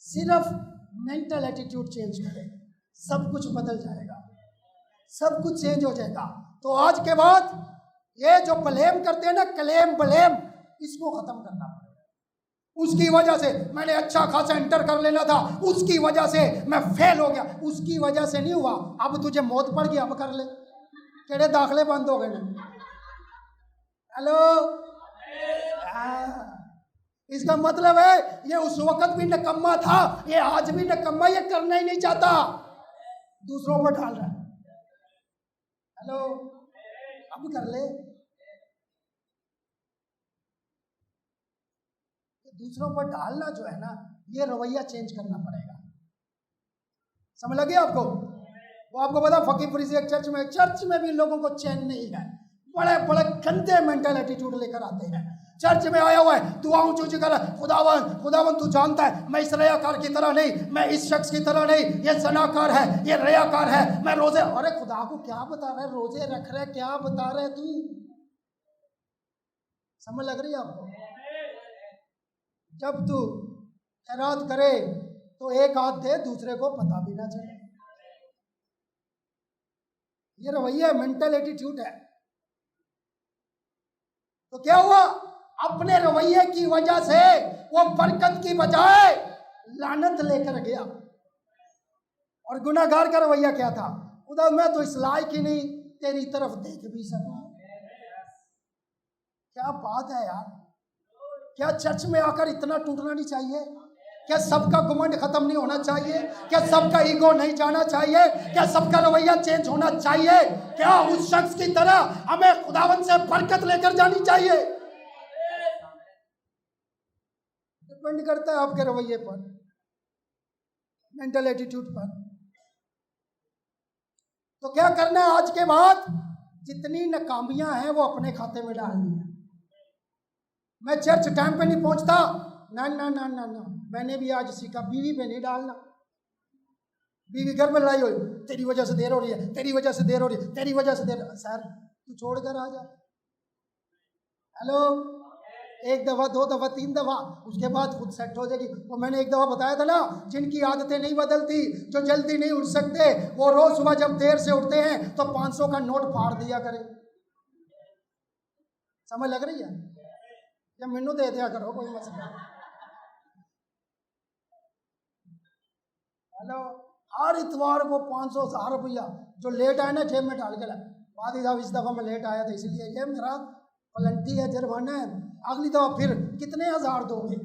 सिर्फ मेंटल एटीट्यूड चेंज करें, सब कुछ बदल जाएगा, सब कुछ चेंज हो जाएगा। तो आज के बाद ये जो ब्लेम करते हैं ना, क्लेम ब्लेम, इसको खत्म करना पड़ेगा। उसकी वजह से मैंने अच्छा खासा इंटर कर लेना था, उसकी वजह से मैं फेल हो गया, उसकी वजह से नहीं हुआ। अब तुझे मौत पड़ गई, अब कर ले, तेरे दाखले बंद हो गए ना। हेलो, इसका मतलब है ये उस वक्त भी निकम्मा था, ये आज भी निकम्मा, ये करना ही नहीं चाहता, दूसरों पर ढाल रहा है। हेलो, अब कर ले। दूसरों पर ढालना जो है ना, ये रवैया चेंज करना पड़ेगा। समझ लगे आपको? वो आपको पता फकीर फरीसी एक चर्च में भी लोगों को चैन नहीं है, बड़े बड़े गंदे मेंटल एटीट्यूड लेकर आते हैं। चर्च में आया हुआ है, दुआओं चूची कर, खुदावन तू जानता है मैं इस रयाकार की तरह नहीं, मैं इस शख्स की तरह नहीं, ये जनाकार है, ये रयाकार है, मैं रोजे। अरे खुदा को क्या बता रहा है, रोजे रख रहे, क्या बता रहे तू? समझ लग रही है आपको? जब तू खैरात करे तो एक हाथ दे, दूसरे को पता भी ना चले। ये रवैया मेंटल एटीट्यूड है। तो क्या हुआ? अपने रवैये की वजह से वो बरकत की बजाय लानत लेकर गया। और गुनाहगार का रवैया क्या था? खुदा मैं तो इस लायक ही नहीं तेरी तरफ देख भी सकूं। क्या बात है यार! क्या चर्च में आकर इतना टूटना नहीं चाहिए? क्या सबका घमंड खत्म नहीं होना चाहिए? क्या सबका ईगो नहीं जाना चाहिए? क्या सबका रवैया चेंज होना चाहिए? क्या उस शख्स की तरह हमें खुदावन से बरकत लेकर जानी चाहिए? डिपेंड करता है आपके रवैये पर, मेंटल एटीट्यूड पर। तो क्या करना है आज के बाद? जितनी नाकामियां हैं वो अपने खाते में डालनी है। मैं चर्च टाइम पे नहीं पहुंचता, ना ना ना ना ना, मैंने भी आज सीखा, बीवी पे नहीं डालना। बीवी घर में लड़ाई हो, तेरी वजह से देर हो रही है, तेरी वजह से देर हो रही है, तेरी वजह से देर। सर तू छोड़कर आ जा। हेलो, एक दफा, दो दफा, तीन दफा, उसके बाद खुद सेट हो जाएगी। वो मैंने एक दफा बताया था ना, जिनकी आदतें नहीं बदलती, जो जल्दी नहीं उठ सकते, वो रोज सुबह जब देर से उठते हैं तो 500 का नोट फाड़ दिया करे। समझ लग रही है? या मैनू दे दिया करो, कोई मसला। हेलो, हर इतवार को 500 रुपया जो लेट आए ना जेब में डाल के लाए। वादी साहब इस दफा मैं लेट आया था इसलिए ये मेरा पलंटी है, जुर्माना है, अगली दफा फिर कितने हजार दोगे?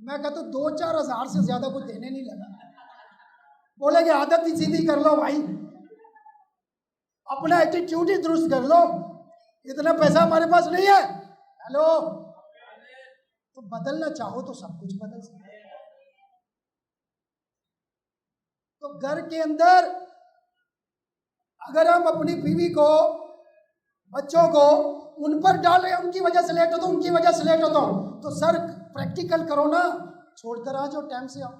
मैं कहता 2-4 हजार से ज्यादा कुछ देने नहीं लगा। बोले कि आदत ही सीधी कर लो भाई, अपना एटीट्यूड ही दुरुस्त कर लो, इतना पैसा हमारे पास नहीं है। हेलो, तो बदलना चाहो तो सब कुछ बदल सकते हैं। तो घर के अंदर अगर हम अपनी बीवी को, बच्चों को उन पर डाल रहे हैं, उनकी वजह से लेट होता हूं, उनकी वजह से लेट होता हूं, तो सर प्रैक्टिकल करो ना, छोड़कर आ जाओ, टाइम से आओ,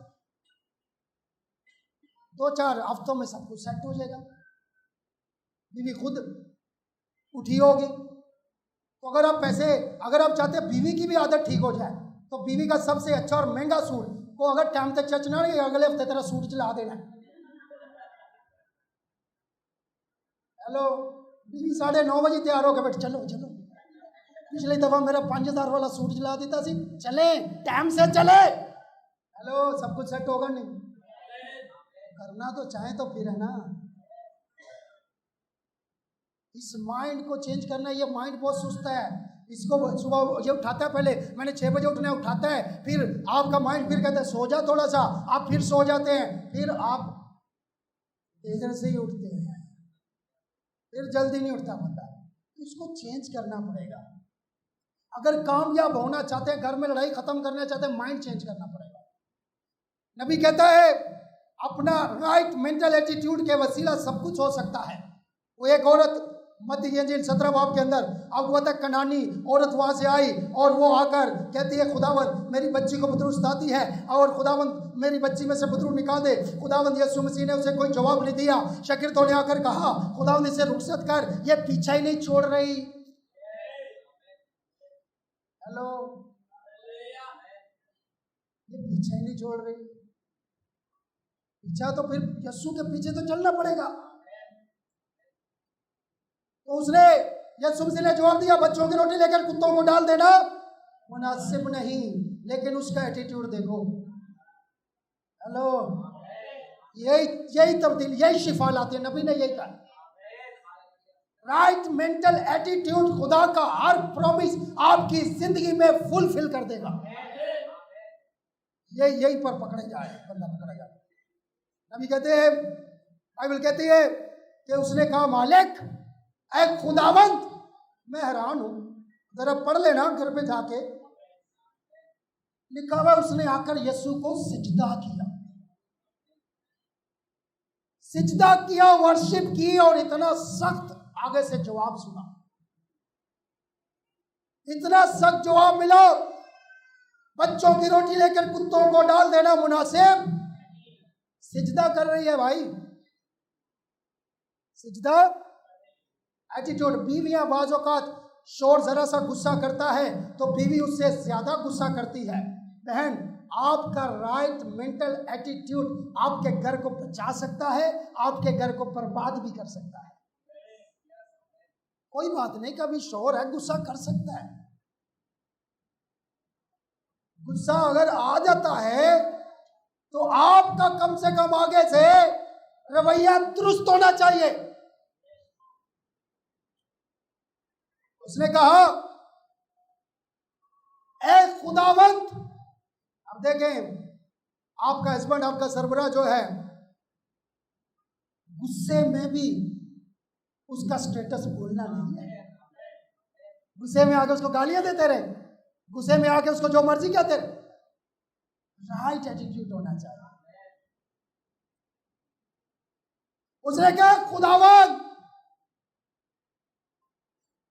2-4 हफ्तों में सब कुछ सेट हो जाएगा, बीवी खुद उठी होगी। तो अगर आप चाहते हैं बीवी की भी आदत ठीक हो जाए, तो बीवी का सबसे अच्छा और महंगा सूट को अगर टाइम तक चर्च ना रही, अगले हफ्ते तेरा सूट जला देना। हेलो, बीवी 9:30 बजे तैयार होकर बैठ, चलो चलो, पिछली दफा मेरा 5000 वाला सूट जला देता सी, चले टाइम से चले। हेलो, सब कुछ सेट होगा नहीं? करना तो चाहे तो फिर है ना। इस माइंड को चेंज करना। ये माइंड बहुत सुस्त है, इसको सुबह ये उठाता है, पहले मैंने 6 बजे उठना उठाता है, फिर आपका माइंड फिर कहता है सो जा थोड़ा सा, आप फिर सो जाते हैं, फिर आप देर से ही उठते हैं, फिर जल्दी नहीं उठता बंदा। इसको चेंज करना पड़ेगा। अगर कामयाब होना चाहते हैं, घर में लड़ाई खत्म करना चाहते हैं, माइंड चेंज करना पड़ेगा। नबी कहता है अपना राइट मेंटल एटीट्यूड के वसीला सब कुछ हो सकता है। वो एक औरत मध्य इंजील 17 बाब के अंदर अब तक कनानी औरत वहां से आई और वो आकर कहती है खुदावंद मेरी बच्ची को बदरू सताती है और खुदावंद मेरी बच्ची में से बदरू निकाल दे। खुदावंद यीशु मसीह ने उसे कोई जवाब नहीं दिया। शागिर्दों ने आकर कहा खुदावंद इसे रुखसत कर, ये पीछा ही नहीं छोड़ रही। हेलो, ये पीछा ही नहीं छोड़ रही। पीछा तो फिर यीशु के पीछे तो चलना पड़ेगा। तो उसने यीशु मसीह ने जवाब दिया बच्चों की रोटी लेकर कुत्तों को डाल देना। मुनासिब नहीं, लेकिन उसका एटीट्यूड देखो। हेलो, यही तब्दील, यही शिफा लाती है। नबी ने यही कहा, राइट मेंटल एटीट्यूड खुदा का हर प्रॉमिस आपकी जिंदगी में फुलफिल कर देगा। यही पर पकड़े जाए, बंदा पकड़ा जाए। नबी कहते हैं, बाइबल कहती है कि उसने कहा, मालिक ऐ खुदावंद, मैं हैरान हूं, जरा पढ़ लेना घर पे जाके, लिखा हुआ उसने आकर यीशु को सिजदा किया, सिजदा किया, वर्शिप की, और इतना सख्त आगे से जवाब सुना, इतना सख्त जवाब मिला, बच्चों की रोटी लेकर कुत्तों को डाल देना मुनासिब। सिजदा कर रही है भाई, सिजदा एटीट्यूड। बीवियां बाज़ औक़ात शोर जरा सा गुस्सा करता है तो बीवी उससे ज्यादा गुस्सा करती है। बहन, आपका राइट मेंटल एटीट्यूड आपके घर को बचा सकता है, आपके घर को बर्बाद भी कर सकता है। कोई बात नहीं, कभी शोर है, गुस्सा कर सकता है। गुस्सा अगर आ जाता है तो आपका कम से कम आगे से रवैया दुरुस्त होना चाहिए। उसने कहा, ए खुदावंत, अब देखें, आपका हस्बैंड, आपका सरबराह जो है, गुस्से में भी उसका स्टेटस बोलना नहीं है। गुस्से में आके उसको गालियां देते रहे, गुस्से में आके उसको जो मर्जी कहते रहे। राइट एटीट्यूड होना चाहिए। उसने कहा, खुदावंत,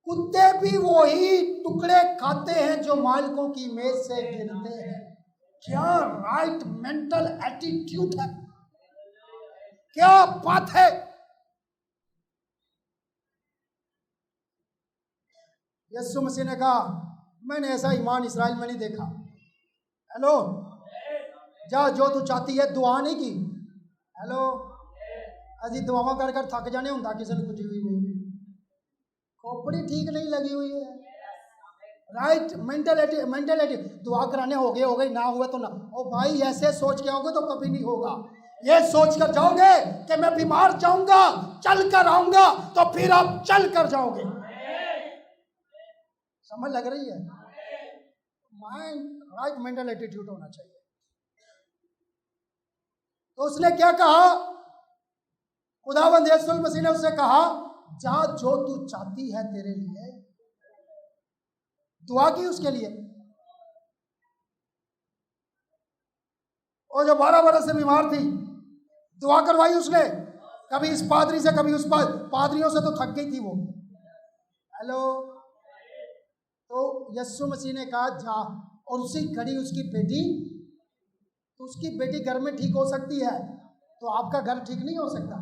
कुत्ते भी वही टुकड़े खाते हैं जो मालिकों की मेज से गिरते हैं। क्या राइट मेंटल एटीट्यूड है, क्या बात है। यीशु मसीह ने कहा, मैंने ऐसा ईमान इसराइल में नहीं देखा। हेलो, जा, जो तू चाहती है, दुआ नहीं की। हेलो, अजी दुआवा कर कर थक जाने होंगे किसी ने कुछ हुई नहीं, खोपड़ी ठीक नहीं लगी हुई है। राइट मेंटेलिटी, दुआ कराने हो गए, ना हुआ तो ना। ओ भाई, ऐसे सोच के आओगे तो कभी नहीं होगा। ये सोच कर जाओगे कि मैं बीमार जाऊंगा, चल कर आऊंगा, तो फिर आप चल कर जाओगे। समझ लग रही है? माइंड, राइट मेंटल एटीट्यूड होना चाहिए। तो उसने क्या कहा, खुदावंद यीशु मसीह ने उससे कहा, जा, जो तू चाहती है तेरे लिए। दुआ की उसके लिए। और जो 12 बरस से बीमार थी, दुआ करवाई उसने, कभी इस पादरी से, कभी उस पादरियों से, तो थक गई थी वो। हेलो, तो यीशु मसीह ने कहा, जा, और उसी घड़ी उसकी बेटी घर में ठीक हो सकती है, तो आपका घर ठीक नहीं हो सकता।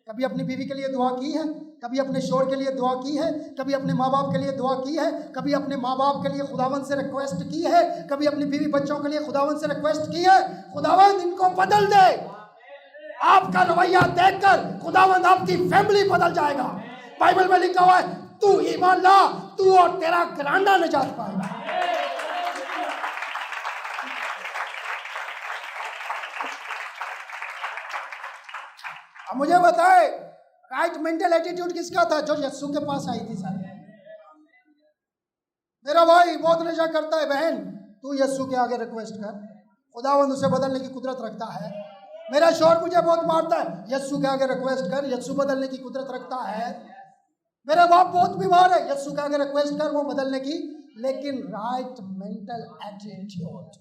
कभी अपनी बीवी के लिए दुआ की है, कभी अपने शोहर के लिए दुआ की है, कभी अपने माँ बाप के लिए दुआ की है, कभी अपने माँ बाप के लिए खुदावंद से रिक्वेस्ट की है, कभी अपनी बीवी बच्चों के लिए खुदावंद से रिक्वेस्ट की है, खुदावंद इनको बदल दे। आपका रवैया देखकर खुदावंद आपकी फैमिली बदल जाएगा। बाइबल में लिखा हुआ है, तू ईमान ला, तू और तेरा घराना निजात पाएगा। अब मुझे बताए, राइट मेंटल एटीट्यूड किसका था? जो यीशु के पास आई थी। सारे, मेरा भाई बहुत नशा करता है, बहन, तू यीशु के आगे रिक्वेस्ट कर, खुदावंद उसे बदलने की कुदरत रखता है। मेरा शौहर मुझे बहुत मारता है, यीशु के आगे रिक्वेस्ट कर, यीशु बदलने की कुदरत रखता है। मेरा बाप बहुत बीमार है, यीशु के आगे रिक्वेस्ट कर, वो बदलने की। लेकिन राइट मेंटल एटीट्यूड,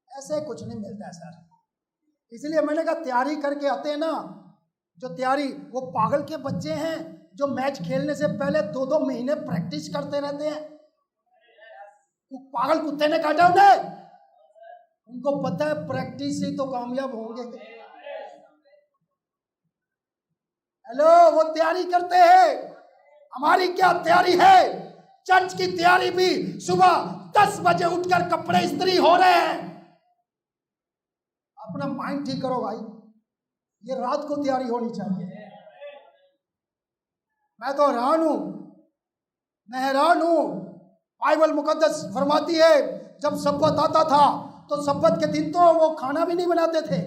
ऐसे कुछ नहीं मिलता है सर। इसलिए मैंने कहा, तैयारी करके आते हैं ना, जो तैयारी, वो पागल के बच्चे हैं जो मैच खेलने से पहले 2-2 महीने प्रैक्टिस करते रहते हैं। वो पागल कुत्ते ने काटा उन्हें, उनको पता है प्रैक्टिस से तो कामयाब होंगे। हेलो, वो तैयारी करते हैं। हमारी क्या तैयारी है? चर्च की तैयारी भी सुबह 10 बजे उठकर कपड़े इस्त्री हो रहे हैं। अपना माइंड ठीक करो भाई, ये रात को तैयारी होनी चाहिए। मैं तो हैरान हूं बाइबल मुकद्दस फरमाती है जब सब्बत आता था तो सब्बत के दिन तो वो खाना भी नहीं बनाते थे,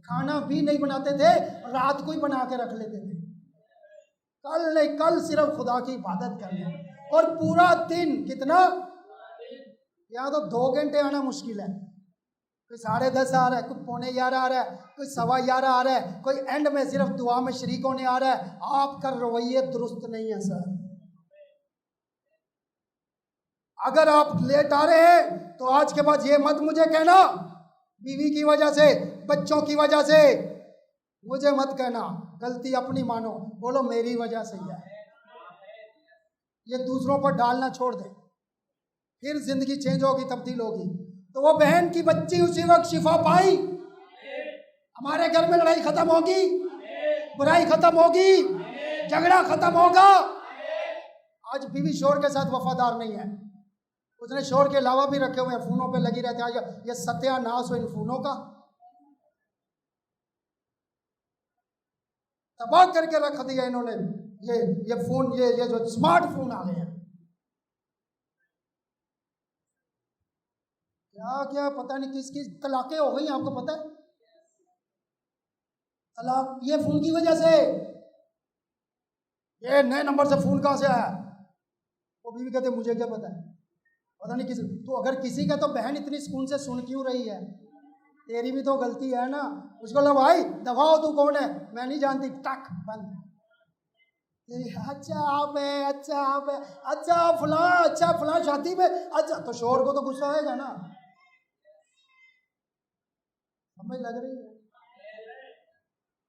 खाना भी नहीं बनाते थे, रात को ही बना के रख लेते थे। कल नहीं, कल सिर्फ खुदा की इबादत करनी, और पूरा दिन कितना, यहाँ तो 2 घंटे आना मुश्किल है। कोई 10:30 आ रहा है, कोई 11:45 आ रहा है, कोई 11:15 आ रहा है, कोई एंड में सिर्फ दुआ में शरीक होने आ रहा है। आपका रवैये दुरुस्त नहीं है सर। अगर आप लेट आ रहे हैं तो आज के बाद ये मत मुझे कहना बीवी की वजह से, बच्चों की वजह से, मुझे मत कहना। गलती अपनी मानो, बोलो मेरी वजह से ही है। ये दूसरों पर डालना छोड़ दे, फिर जिंदगी चेंज होगी, तब्दील होगी। तो वो बहन की बच्ची उसी वक्त शिफा पाई, हमारे घर में लड़ाई खत्म होगी, बुराई खत्म होगी, झगड़ा खत्म होगा। आज बीवी शोर के साथ वफादार नहीं है, उसने शोर के अलावा भी रखे हुए हैं, फोनों पे लगी रहती है। ये सत्यानाश हो इन फोनों का, तबाह करके रख दिया इन्होंने। ये फोन, ये जो स्मार्टफोन आ गए हैं, क्या क्या पता नहीं किस किस तलाकें हो गई, आपको पता है? तलाक ये फोन की वजह से। ये नए नंबर से फोन कहां से आया? वो बीवी कहते मुझे क्या पता है, पता नहीं किसी। तो अगर किसी का, तो बहन इतनी सुकून से सुन क्यों रही है? तेरी भी तो गलती है ना। उसको लो भाई दबाओ, तू कौन है? मैं नहीं जानती, टक बंद। अच्छा आप है, अच्छा आप है, अच्छा फला, अच्छा फला शादी में, अच्छा। तो शोर को तो गुस्सा आएगा ना, समझ लग रही है?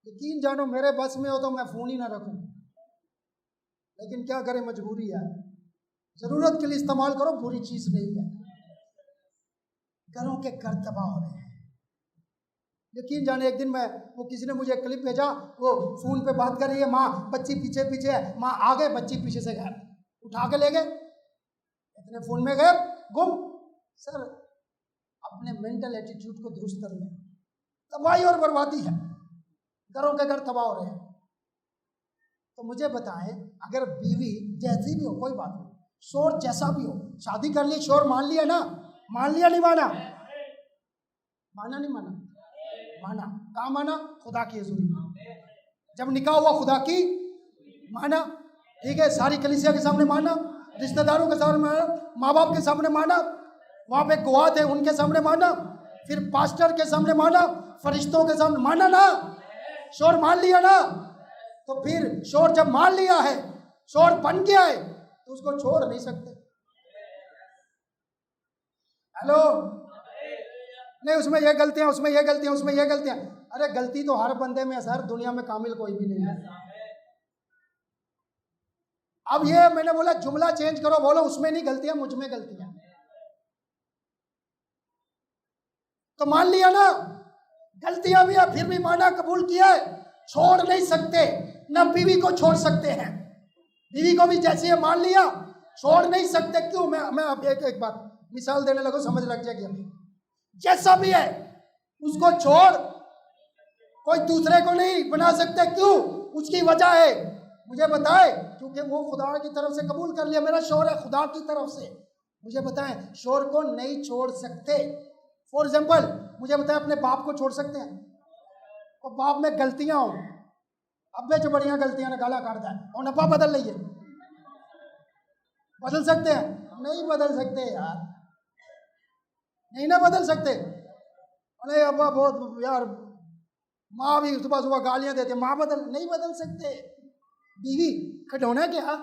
यकीन जानो मेरे बस में हो तो मैं फोन ही ना रखूं, लेकिन क्या करें, मजबूरी है। जरूरत के लिए इस्तेमाल करो, बुरी चीज नहीं है। घरों के घर तबाह हो रहे हैं। यकीन जाने एक दिन मैं, वो किसी ने मुझे क्लिप भेजा, वो फोन पे बात कर रही है, माँ बच्ची पीछे पीछे है, माँ आगे बच्ची पीछे से गए, उठा के ले गए, इतने फोन में गए गुम। सर अपने मेंटल एटीट्यूड को दुरुस्त कर लें, तबाही और बर्बादी है, घरों के घर तबाह हो रहे हैं। तो मुझे बताएं, अगर बीवी जैसी भी हो, कोई बात नहीं, शोर जैसा भी हो, शादी कर ली, शोर मान लिया ना, मान लिया नहीं माना, माना नहीं माना, माना। कहाँ माना? खुदा की हजूरी में। जब निकाह हुआ खुदा की माना, ठीक है, सारी कलीसिया के सामने माना, रिश्तेदारों के सामने माना, माँ बाप के सामने माना, वहां पे गवाह थे उनके सामने माना, फिर पास्टर के सामने माना, फरिश्तों के सामने माना ना, शोर मान लिया ना। तो फिर शोर जब मान लिया है, शोर बन गया है, तो उसको छोड़ नहीं सकते। हेलो, नहीं उसमें ये गलतियां, उसमें ये गलतियां, उसमें ये गलतियां। अरे गलती तो हर बंदे में है सर, दुनिया में कामिल कोई भी नहीं है। अब ये मैंने बोला जुमला चेंज करो, बोलो उसमें नहीं गलतियां, मुझ में गलतियां। तो मान लिया ना, गलतियां भी है, फिर भी माना, कबूल किया है, छोड़ नहीं सकते। ना बीवी को छोड़ सकते हैं, बीवी को भी जैसे ये मान लिया, छोड़ नहीं सकते। क्यों? मैं अब एक बात मिसाल देने लगो, समझ लग जाएगी। अभी जैसा भी है उसको छोड़, कोई दूसरे को नहीं बना सकते। क्यों? उसकी वजह है, मुझे बताए, क्योंकि वो खुदा की तरफ से कबूल कर लिया, मेरा शोर है खुदा की तरफ से। मुझे बताएं, शोर को नहीं छोड़ सकते। फॉर एग्जाम्पल मुझे बताएं, अपने बाप को छोड़ सकते हैं? और बाप में गलतियां हो, अब्बे जो बढ़िया गलतियां गाला काटता है, और नफा बदल लीजिए, बदल सकते हैं? नहीं बदल सकते यार, नहीं ना बदल सकते। अरे अब्बा बहुत यार, माँ भी सुबह सुबह गालियां देते, माँ बदल नहीं बदल सकते। बीवी खिलौना क्या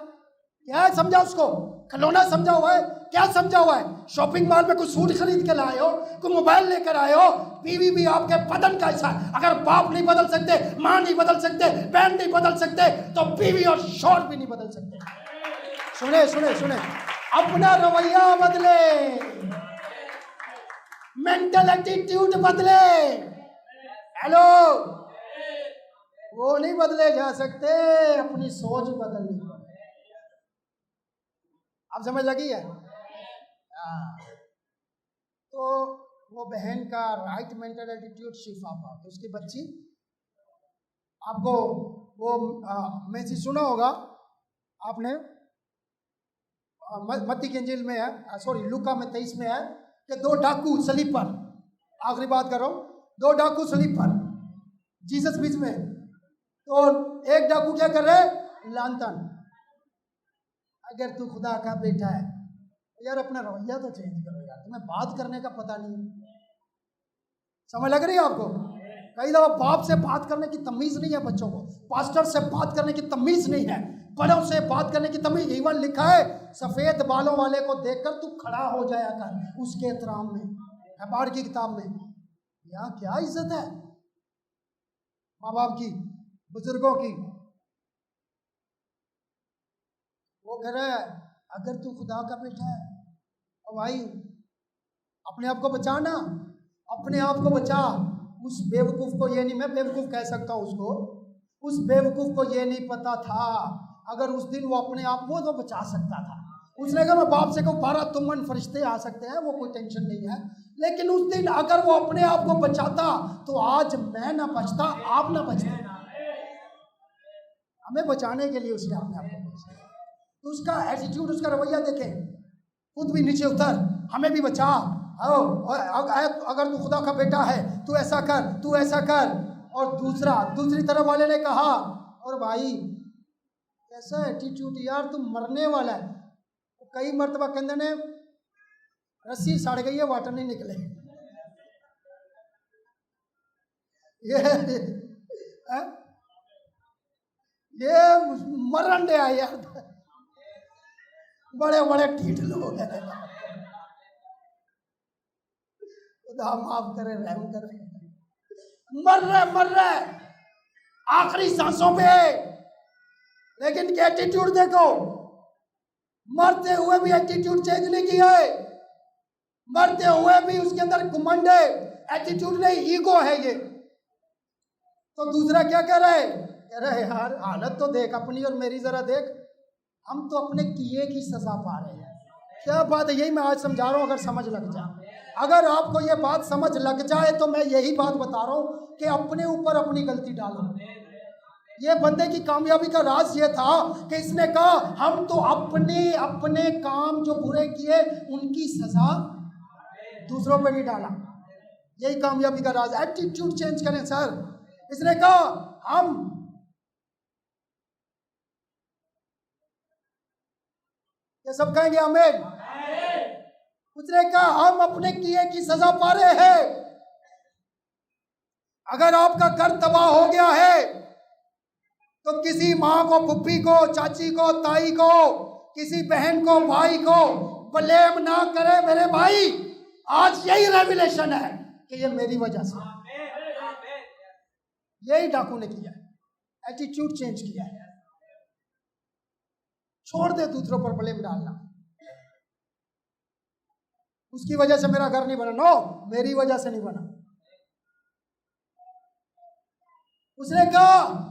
क्या समझा उसको? खिलौना समझा हुआ है? क्या समझा हुआ है? शॉपिंग मॉल में कुछ सूट खरीद के लाए हो, कोई मोबाइल लेकर आए हो। बीवी भी आपके बदन का हिस्सा है। अगर बाप नहीं बदल सकते, माँ नहीं बदल सकते, बहन नहीं बदल सकते, तो बीवी और शौहर भी नहीं बदल सकते। सुने सुने सुने, अपना रवैया बदले, मेंटल एटीट्यूड बदले। हेलो, वो नहीं बदले जा सकते, अपनी सोच बदलनी पड़े। अब समझ लगी है? तो वो बहन का राइट मेंटल एटीट्यूड शिफा पा, उसकी बच्ची, आपको वो मैसेज सुना होगा आपने, मत्ती की इंजील में है, सॉरी लूका में 23 में है कि दो डाकू सलीब पर, आखिरी बात कर रहा हूं, दो डाकू सलीब पर, जीसस बीच में, तो एक डाकू क्या कर रहे हैं, लानतन, अगर तू खुदा का बेटा है यार अपना रवैया तो चेंज करो यार, तुम्हें बात करने का पता नहीं है। समझ लग रही है आपको? कई दफा बाप से बात करने की तमीज नहीं है बच्चों को, पास्टर से बात करने की तमीज नहीं है, बड़ों से बात करने की तमीज। इवन लिखा है सफेद बालों वाले को देखकर तू खड़ा हो जाया कर उसके एहतराम में, अखबार की किताब में। यहाँ क्या इज्जत है माँ बाप की, बुजुर्गों की। वो कह रहा है अगर तू खुदा का बेटा है तो भाई अपने आप को बचा ना, अपने आप को बचा। उस बेवकूफ को ये नहीं, मैं बेवकूफ कह सकता हूँ उसको, उस बेवकूफ को ये नहीं पता था अगर उस दिन वो अपने आप को तो बचा सकता था। उसने कहा मैं बाप से कहूँ 12 तुमन फरिश्ते आ सकते हैं, वो कोई टेंशन नहीं है, लेकिन उस दिन अगर वो अपने आप को बचाता तो आज मैं ना बचता, आप ना बचते। हमें बचाने के लिए उसने अपने आप को बचाया। तो उसका एटीट्यूड, उसका रवैया देखें, खुद भी नीचे उतर, हमें भी बचा। अगर तू खुदा का बेटा है तू ऐसा कर, तू ऐसा कर। और दूसरी तरफ वाले ने कहा और भाई कैसा एटीट्यूड यार, तू मरने वाला है। तो कई मरतबा कहते ने रस्सी सड़ गई है, वाटर नहीं निकले। ये मरण दे आए यार, बड़े बड़े ठीठ लोग हैं। खुदा माफ करे, रहम करे। मर रहे आखिरी सांसों पे, लेकिन एटीट्यूड देखो, मरते हुए भी एटीट्यूड चेंज नहीं किया है, मरते हुए भी उसके अंदर घमंड है, एटीट्यूड नहीं, ईगो है ये। तो दूसरा क्या कह रहे यार हालत तो देख अपनी और मेरी जरा देख, हम तो अपने किए की सजा पा रहे हैं। क्या बात है, यही मैं आज समझा रहा हूं। अगर समझ लग जाए, अगर आपको ये बात समझ लग जाए तो मैं यही बात बता रहा हूं कि अपने ऊपर अपनी गलती डालो। ये बंदे की कामयाबी का राज ये था कि इसने कहा हम तो अपने काम जो बुरे किए उनकी सजा दूसरों पे नहीं डाला। यही कामयाबी का राज। एटीट्यूड चेंज करें सर। इसने कहा हम, ये सब कहेंगे आमीन। उसने कहा हम अपने किए की सजा पा रहे हैं। अगर आपका घर तबाह हो गया है तो किसी माँ को, पुप्पी को, चाची को, ताई को, किसी बहन को, भाई को ब्लेम ना करे मेरे भाई। आज यही रेवलेशन है कि ये मेरी वजह से, यही डाकू ने किया है, एटीट्यूड चेंज किया है। छोड़ दे दूसरों पर ब्लेम डालना, उसकी वजह से मेरा घर नहीं बना। नो, मेरी वजह से नहीं बना। उसने कहा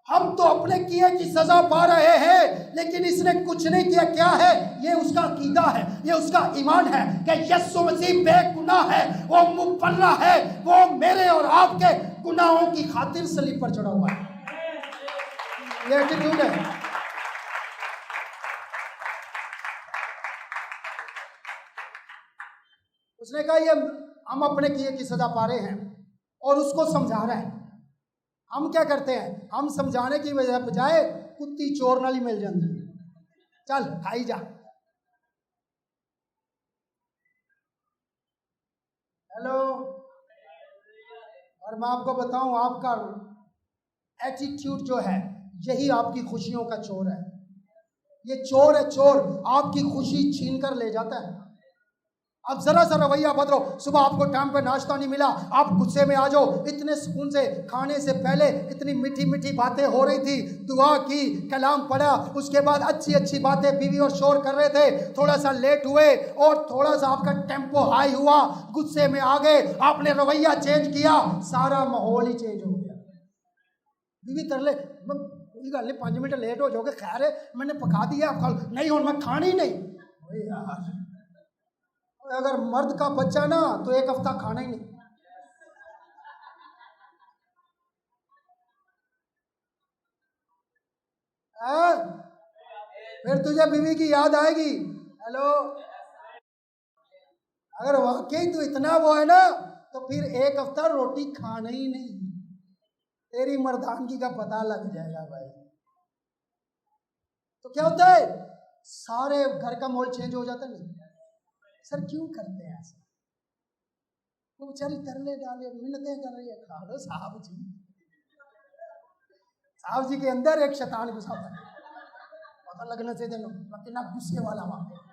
हम तो अपने किए की सजा पा रहे हैं, लेकिन इसने कुछ नहीं किया। क्या है ये? उसका अकीदा है, ये उसका ईमान है कि यीशु मसीह बेगुनाह है, वो मुबर्रा है, वो मेरे और आपके गुनाहों की खातिर सलीब पर चढ़ा हुआ है। ये एटीट्यूड है। उसने कहा ये हम अपने किए की सजा पा रहे हैं और उसको समझा रहा है। हम क्या करते हैं, हम समझाने की बजाय कुत्ती चोर नाली मिल जाती है, चल खाई जा। हेलो। और मैं आपको बताऊं, आपका एटीट्यूड जो है यही आपकी खुशियों का चोर है। ये चोर है, चोर आपकी खुशी छीन कर ले जाता है। अब जरा सा रवैया बदलो। सुबह आपको टाइम पे नाश्ता नहीं मिला, आप गुस्से में आ जाओ। इतने सुकून से खाने से पहले इतनी मीठी मीठी बातें हो रही थी, दुआ की, कलाम पढ़ा, उसके बाद अच्छी अच्छी बातें, बीवी और शोर कर रहे थे। थोड़ा सा लेट हुए और थोड़ा सा आपका टेम्पो हाई हुआ, गुस्से में आ गए, आपने रवैया चेंज किया, सारा माहौल ही चेंज हो गया। बीवी तरले, कोई गल नहीं, 5 मिनट लेट हो जाओगे, खैर है मैंने पका दिया, आप खा लो। नहीं, और मैं खानी नहीं यार। अगर मर्द का बच्चा ना तो 1 हफ्ता खाना ही नहीं। फिर तुझे बीवी की याद आएगी, हेलो, अगर वाकई तू इतना वो है ना तो फिर एक हफ्ता रोटी खाना ही नहीं, तेरी मर्दानगी का पता लग जाएगा भाई। तो क्या होता है, सारे घर का माहौल चेंज हो जाता नहीं। सर क्यों करते हैं ऐसा? वो बेचारी तरले डाले मिन्नतें कर रही है, खा लो साहब जी। साहब जी के अंदर एक शैतान घुसा था, पता लगना चाहिए तेनों कितना गुस्से वाला वहां।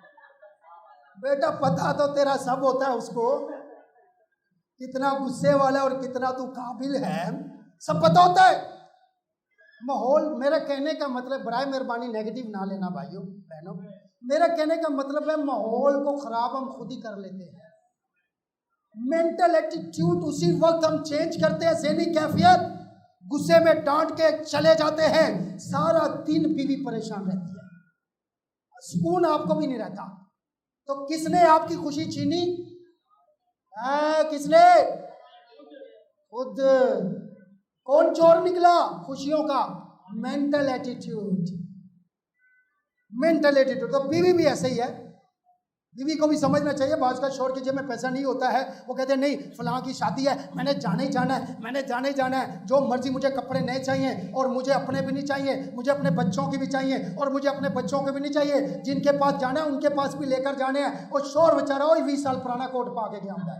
बेटा पता तो तेरा सब होता है उसको, कितना गुस्से वाला और कितना तू काबिल है, सब पता होता है। माहौल, मेरा कहने का मतलब, बराए मेहरबानी नेगेटिव ना लेना भाइयों बहनों, मेरा कहने का मतलब है माहौल को खराब हम खुद ही कर लेते हैं। मेंटल एटीट्यूड उसी वक्त हम चेंज करते हैं, ज़हनी कैफियत, गुस्से में डांट के चले जाते हैं, सारा दिन बीवी परेशान रहती है, सुकून आपको भी नहीं रहता। तो किसने आपकी खुशी छीनी? किसने? खुद। कौन चोर निकला खुशियों का? Mental attitude. Mental attitude. तो बीवी भी ऐसे ही है, बीवी को भी समझना चाहिए। बाज का शोर के जेब में पैसा नहीं होता है, वो कहते हैं नहीं फलां की शादी है, मैंने जाने ही जाना है, मैंने जाने ही जाना है, जो मर्जी, मुझे कपड़े नहीं चाहिए और मुझे अपने भी नहीं चाहिए, मुझे अपने बच्चों की भी चाहिए और मुझे अपने बच्चों के भी नहीं चाहिए, जिनके पास जाना है उनके पास भी लेकर जाने हैं। और शोर बेचारा वही 20 साल पुराना कोट पा के गया होता है,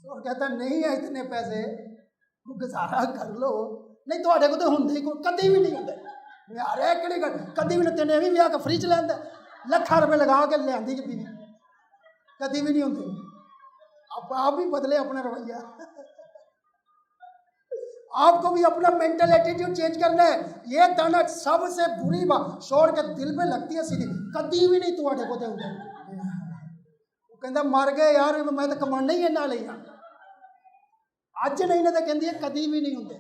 और कहता नहीं है इतने पैसे, गुजारा कर लो। नहीं तो को तो होंगे कभी भी नहीं होंगे यार, कभी भी तेने भी ब्याह का फ्री च लेंदा, लाखों रुपए लगा के ले आंदी जी बीवी, कभी भी नहीं होंगे। आप भी बदले अपना रवैया, आपको भी अपना मेंटल एटीट्यूड चेंज करना है। ये ताना सबसे बुरी बात शोर के दिल पे लगती है सीधी, कभी भी नहीं तुहाडे को होंगे। वो कहता मर गए यार, मैं तो कमाना ही इन्ना लिया, अज नहीं तो कहती है कभी भी नहीं होंगे।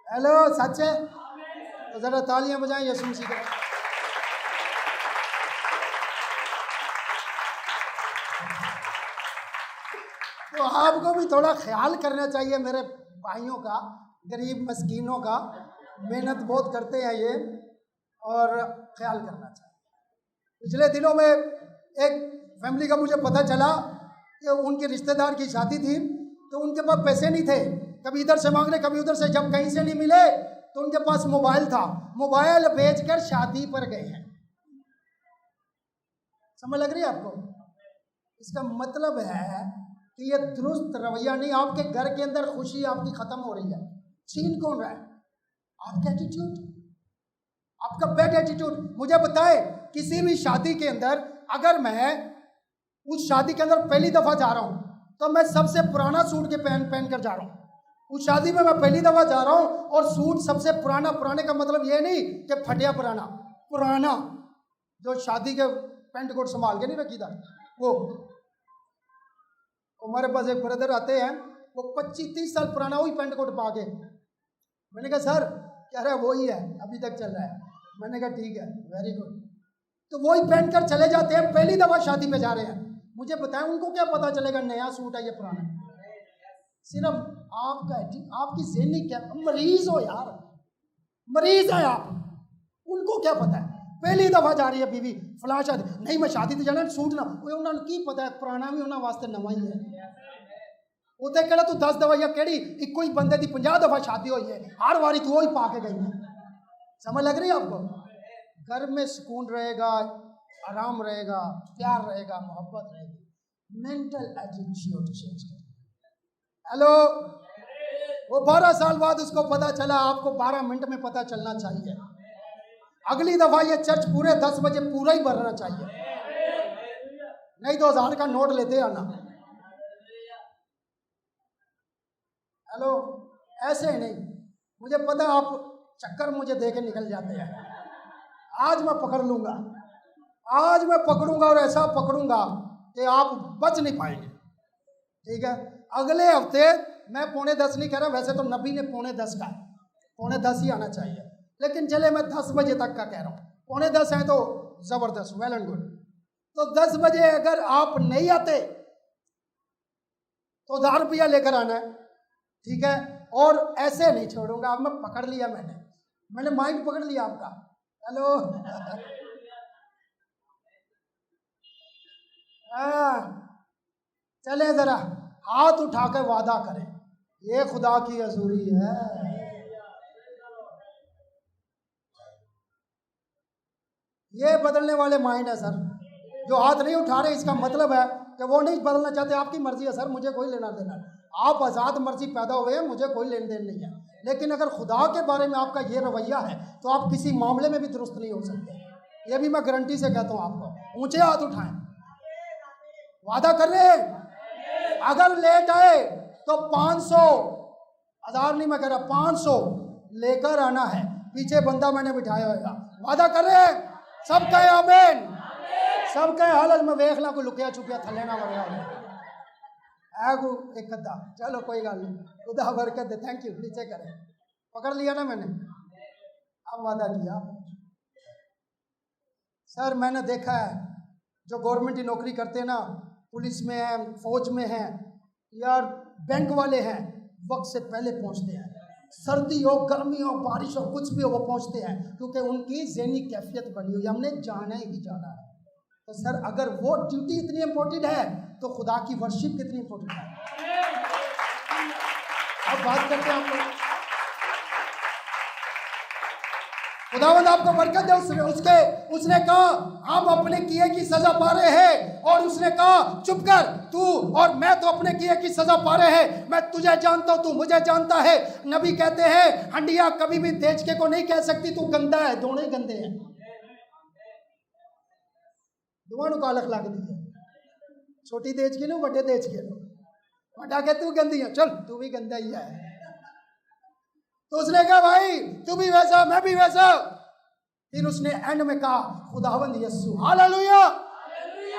हेलो, सच है? तो जरा तालियां बजाएं यीशु मसीह के। तो आपको भी थोड़ा ख्याल करना चाहिए मेरे भाइयों का, गरीब मस्कीनों का, मेहनत बहुत करते हैं ये, और ख्याल करना चाहिए। पिछले दिनों में एक फैमिली का मुझे पता चला कि उनके रिश्तेदार की शादी थी, तो उनके पास पैसे नहीं थे, कभी इधर से मांग रहे कभी उधर से, जब कहीं से नहीं मिले तो उनके पास मोबाइल था, मोबाइल बेचकर शादी पर गए हैं। समझ लग रही है आपको? इसका मतलब है कि ये दुरुस्त रवैया नहीं। आपके घर के अंदर खुशी आपकी खत्म हो रही है, छीन कौन रहा है? आपका एटीट्यूड, आपका बैड एटीट्यूड। मुझे बताए, किसी भी शादी के अंदर अगर मैं उस शादी के अंदर पहली दफा जा रहा हूं तो मैं सबसे पुराना सूट के पहन कर जा रहा हूं। उस शादी में मैं पहली दफा जा रहा हूं और सूट सबसे पुराना, पुराने का मतलब ये नहीं कि फटिया पुराना, पुराना जो शादी के पेंट कोट संभाल के नहीं रखी था वो। हमारे पास एक ब्रदर आते हैं, वो 25-30 साल पुराना वही पेंट कोट पा के। मैंने कहा सर, कह रहा है वही है, अभी तक चल रहा है। मैंने कहा ठीक है, वेरी गुड। तो वही पहन कर चले जाते हैं, पहली दफा शादी में जा रहे हैं। मुझे बताएं उनको क्या पता चलेगा नया सूट है या पुराना? सिर्फ आपकी ज़हनी क्या, मरीज हो यार, मरीज है आप। उनको क्या पता है, पहली दफा जा रही है बीवी फलां शादी, नहीं मैं शादी तो जाना सूट ना, उन्होंने की पता है पुराना भी उन्होंने वास्ते नवा ही है। उते कहना तू 10 दफा या केड़ी इको ही बंदे की 50 दफा शादी हुई है, हर बारी तू वही पा के गई है। समझ लग रही है आपको? घर में सुकून रहेगा, आराम रहेगा, प्यार रहेगा, मोहब्बत रहेगी। मेंटल एटीट्यूड चेंज कर। हेलो, वो 12 साल बाद उसको पता चला, आपको 12 मिनट में पता चलना चाहिए। अगली दफा ये चर्च पूरे 10 बजे पूरा ही भरना चाहिए, नहीं 2000 का नोट लेते आना। हेलो, ऐसे नहीं, मुझे पता आप चक्कर मुझे दे के निकल जाते हैं। आज मैं पकड़ लूंगा, आज मैं पकड़ूंगा और ऐसा पकड़ूंगा कि आप बच नहीं पाएंगे। ठीक है, अगले हफ्ते मैं 9:45 नहीं कह रहा, वैसे तो नबी ने 9:45 का, 9:45 ही आना चाहिए, लेकिन चले मैं 10 बजे तक का कह रहा हूँ। 9:45 है तो जबरदस्त, वेल एंड गुड। तो 10 बजे अगर आप नहीं आते तो 1000 रुपया लेकर आना है, ठीक है? और ऐसे नहीं छोड़ूंगा, अब मैं पकड़ लिया, मैंने माइंड पकड़ लिया आपका। हेलो। चले जरा हाथ उठाकर वादा करें, ये खुदा की हजूरी है। ये बदलने वाले माइंड है सर। जो हाथ नहीं उठा रहे इसका मतलब है कि वो नहीं बदलना चाहते। आपकी मर्जी है सर, मुझे कोई लेना देना नहीं। आप आज़ाद मर्जी पैदा हुए हैं, मुझे कोई लेन देन नहीं है। लेकिन अगर खुदा के बारे में आपका ये रवैया है तो आप किसी मामले में भी दुरुस्त नहीं हो सकते। ये भी मैं गारंटी से कहता हूँ आपको। ऊंचे हाथ उठाएं, वादा कर रहे हैं। अगर लेट आए तो 500, 1000 नहीं मैं कह रहा, 500 लेकर आना है। पीछे बंदा मैंने बिठाया होगा। वादा कर रहे हैं सब कहे आमीन, सब कहे हालत में वेख ला कोई लुकिया छुपिया थले ना मरिया हो एक अद्धा। चलो कोई गल नहीं, खुदा बरकत दे। Thank you. नीचे करें, पकड़ लिया ना मैंने, अब वादा किया। सर मैंने देखा है जो गवर्नमेंट की नौकरी करते हैं ना, पुलिस में है, फौज में है, यार बैंक वाले हैं, वक्त से पहले पहुंचते हैं। सर्दी हो, गर्मी हो, बारिश हो, कुछ भी हो वो पहुंचते हैं, क्योंकि उनकी ज़हनी कैफियत बनी हुई है, हमने जाना ही जाना है। तो सर अगर वो ड्यूटी इतनी इंपॉर्टेंट है तो खुदा की वर्शिप कितनी इंपॉर्टेंट है। अब बात करते हैं आप लोग। खुदावंद आपको बरकत दे। उसने कहा हम अपने किए की सजा पा रहे हैं, और उसने कहा चुप कर, तू और मैं तो अपने किए की सजा पा रहे हैं। मैं तुझे जानता हूं, तू मुझे जानता है। नबी कहते हैं हंडिया कभी भी देचके को नहीं कह सकती तू गंदा है। दोनों ही गंदे हैं, दोनों कालक लगती है। छोटी देचके नो, बड़े देचके नो। बड़ा कह तू गंदी है, चल तू भी गंदा ही है। तो उसने कहा भाई तू भी वैसा, मैं भी वैसा। फिर उसने एंड में कहा खुदावंद यीशु, हालेलुया।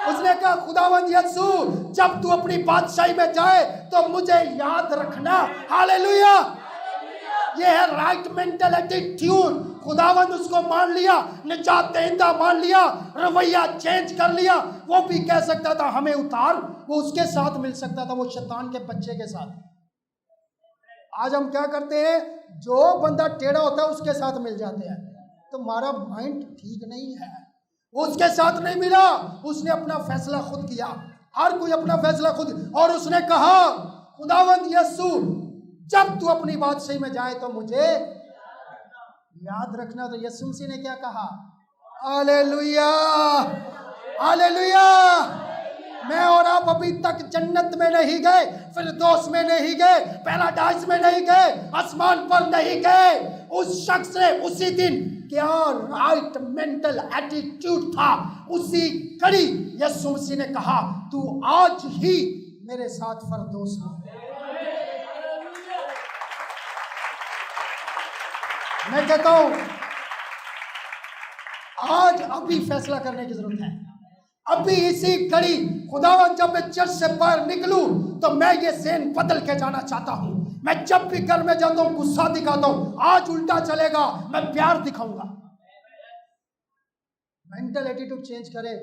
उसने कहा खुदावंद यीशु जब तू अपनी बादशाही में जाए तो मुझे याद रखना। हालेलुया। ये है राइट मेंटल एटीट्यूड। खुदावंद उसको मान लिया, निजात दहिंदा मान लिया, रवैया चेंज कर लिया। वो भी कह सकता था हमें उतार, वो उसके साथ मिल सकता था, वो शैतान के बच्चे के साथ। आज हम क्या करते हैं, जो बंदा टेढ़ा होता है उसके साथ मिल जाते हैं। तो हमारा माइंड ठीक नहीं है, वो उसके साथ नहीं मिला, उसने अपना फैसला खुद किया। हर कोई अपना फैसला खुद। और उसने कहा खुदावंद यीशु जब तू अपनी बादशाही में जाए तो मुझे याद रखना। तो यीशु मसीह ने क्या कहा, हालेलुया, हालेलुया। मैं और आप अभी तक जन्नत में नहीं गए, फिरदौस में नहीं गए, पैराडाइज में नहीं गए, आसमान पर नहीं गए। उस शख्स ने उसी दिन क्या राइट मेंटल एटीट्यूड था, उसी घड़ी यीशु मसीह ने कहा तू आज ही मेरे साथ फिरदौस में। मैं कहता हूं आज अभी फैसला करने की जरूरत है। अभी इसी घड़ी खुदावन जब मैं चर्च से बाहर निकलूं तो मैं ये ज़हन बदल के जाना चाहता हूं। मैं जब भी घर में जाता हूं गुस्सा दिखाता हूं, आज उल्टा चलेगा, मैं प्यार दिखाऊंगा। मेंटल एटीट्यूड चेंज करे,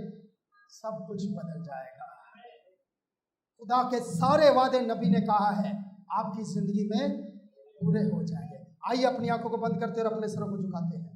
सब कुछ बदल जाएगा। खुदा के सारे वादे नबी ने कहा है आपकी जिंदगी में पूरे हो जाएंगे। आइए अपनी आंखों को बंद करते और अपने सरों को झुकाते हैं।